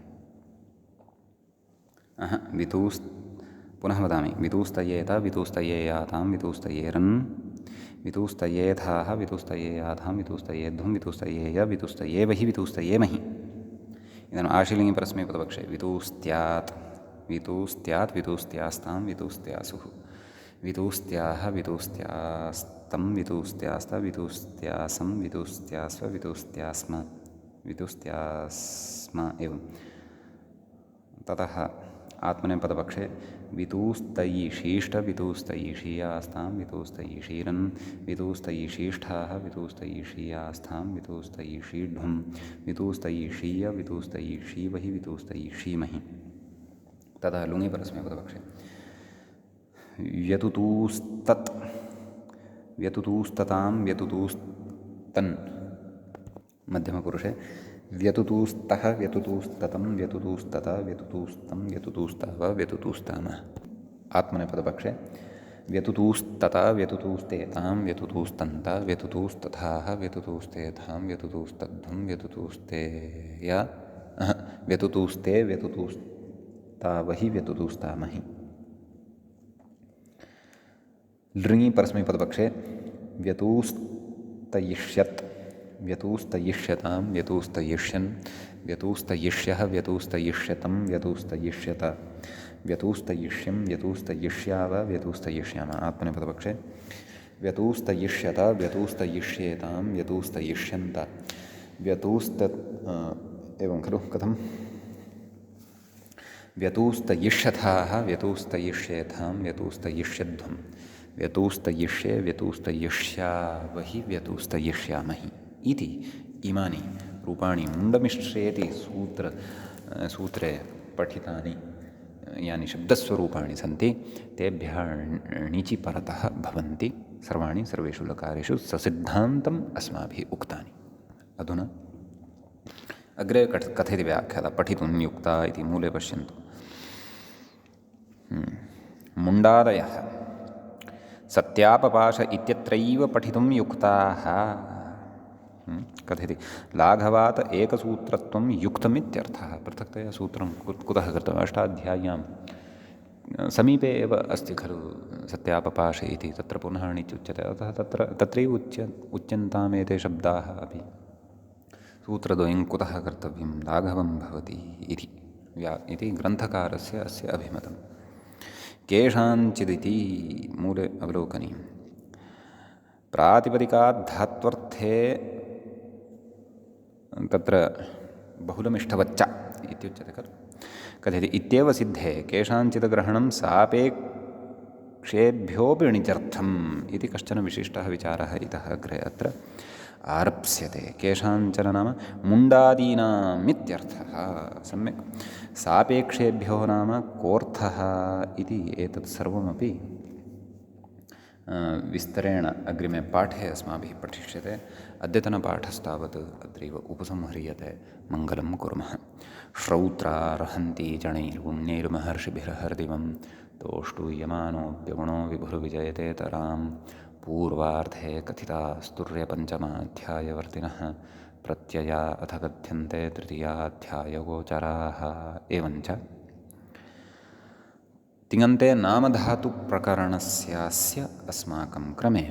पुनः वदामि। वितूस्तयेता वितूस्तयेयातां वितूस्तयेरन् वितूस्तयेथाः वितूस्तयेयाथां वितूस्तयेध्वं वितूस्तयेय वितूस्तयेवहि वितूस्तयेमहि। इदानीम् आशीलिङ्गे परस्मैपदपक्षे वितूस्त्यात् वितूस्त्यात् वितूस्त्यास्तां वितूस्त्यासुः वितूस्त्याः वितूस्त्यास्तं वितूस्त्यास्त वितूस्त्यासं वितूस्त्यास्व वितूस्त्यास्म एवं। ततः आत्मनेपदपक्षे वितूस्तयिषीष्ट वितूस्तयिषीयास्तां वितूस्तयिषीरन् वितूस्तयिषीष्ठाः वितूस्तयिषीयास्थां वितूस्तयिषीढ्वं वितूस्तयिषीय वितूस्तयिषीवहि वितूस्तयिषीमहि। तदा लुङि परस्मैपदपक्षे व्यतुतूस्तत् व्यतुतूस्ततां व्यतुतूस्तन् मध्यमपुरुषे व्यतुतूस्तः व्यतुतूस्ततं व्यतुतूस्तत व्यतुतूस्तं व्यतुतूस्तव व्यतुतूस्ताम। आत्मनेपदपक्षे व्यतुतूस्तत व्यतुतूस्तेतां व्यतुतूस्तन्त व्यतुतूस्तथाः व्यतुतूस्तेथां व्यतुतूस्तध्वं व्यतुतूस्तेय व्यतुतूस्ते व्यतुतूस्तावहि व्यतुतूस्तामहि। लृङि परस्मैपदपक्षे व्यतूस्तयिष्यत् व्यतूस्तयिष्यतां व्यतूस्तयिष्यन् व्यतूस्तयिष्यः व्यतूस्तयिष्यतं व्यतूस्तयिष्यत व्यतूस्तयिष्यं व्यतूस्तयिष्याव व्यतूस्तयिष्याम। आत्मनेपदपक्षे व्यतूस्तयिष्यत व्यतूस्तयिष्येतां व्यतूस्तयिष्यन्त एवं खलु कथम् व्यतूस्तयिष्यथाः व्यतूस्तयिष्येथां व्यतूस्तयिष्यध्वं व्यतूस्तयिष्ये व्यतूस्तयिष्यावहि व्यतूस्तयिष्यामहि इति इमानि रूपाणि मुण्डमिश्रेति सूत्रे पठितानि यानि शब्दस्वरूपाणि सन्ति तेभ्यः णिचि परतः भवन्ति सर्वाणि सर्वेषु लकारेषु ससिद्धान्तम् अस्माभिः उक्तानि। अधुना अग्रे कथयति व्याख्याता पठितुं नियुक्ता इति मूले पश्यन्तु। मुण्डादयः सत्यापपाश इत्यत्रैव पठितुं युक्ताः। कथयति लाघवात् एकसूत्रत्वं युक्तमित्यर्थः। पृथक्तया सूत्रं कुतः कृतम्? अष्टाध्याय्यां समीपे एव अस्ति खलु सत्यापपाश इति, तत्र पुनः णिच्युच्यते, अतः तत्रैव उच्यन्तामेते शब्दाः अपि। सूत्रद्वयं कुतः कर्तव्यं? लाघवं भवति इति ग्रन्थकारस्य अस्य अभिमतम्। केषाञ्चिदिति मूले अवलोकनीयम्। प्रातिपदिकात् धात्वर्थे तत्र बहुलमिष्ठवच्च इत्युच्यते खलु। कथयति इत्येव सिद्धे केषाञ्चित् ग्रहणं सापेक्षेभ्योऽपि णित्यर्थम् इति कश्चन विशिष्टः विचारः इतः अग्रे अत्र आरप्स्यते। केषाञ्चन नाम मुण्डादीनामित्यर्थः। सम्यक्। सापेक्षेभ्यो नाम कोऽर्थः इति एतत् सर्वमपि विस्तरेण अग्रिमे पाठे अस्माभिः पठिष्यते। अद्यतनपाठस्तावत् अत्रैव उपसंह्रियते। मङ्गलं कुर्मः। श्रौत्रार्हन्ति जणैर्पुण्यैर्महर्षिभिर्हर्दिवं तोष्टूयमानोऽप्यगुणो विभुर्विजयतेतरां पूर्वार्धे कथितास्तुर्यपञ्चमाध्यायवर्तिनः प्रत्यया अथ कथ्यन्ते तृतीयाध्यायगोचराः। एवञ्च तिङन्ते नामधातुप्रकरणस्यास्य अस्माकं क्रमे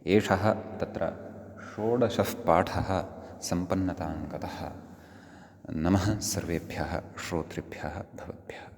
एषः तत्र षोडशः पाठः सम्पन्नताङ्गतः। नमः सर्वेभ्यः श्रोतृभ्यः भवद्भ्यः।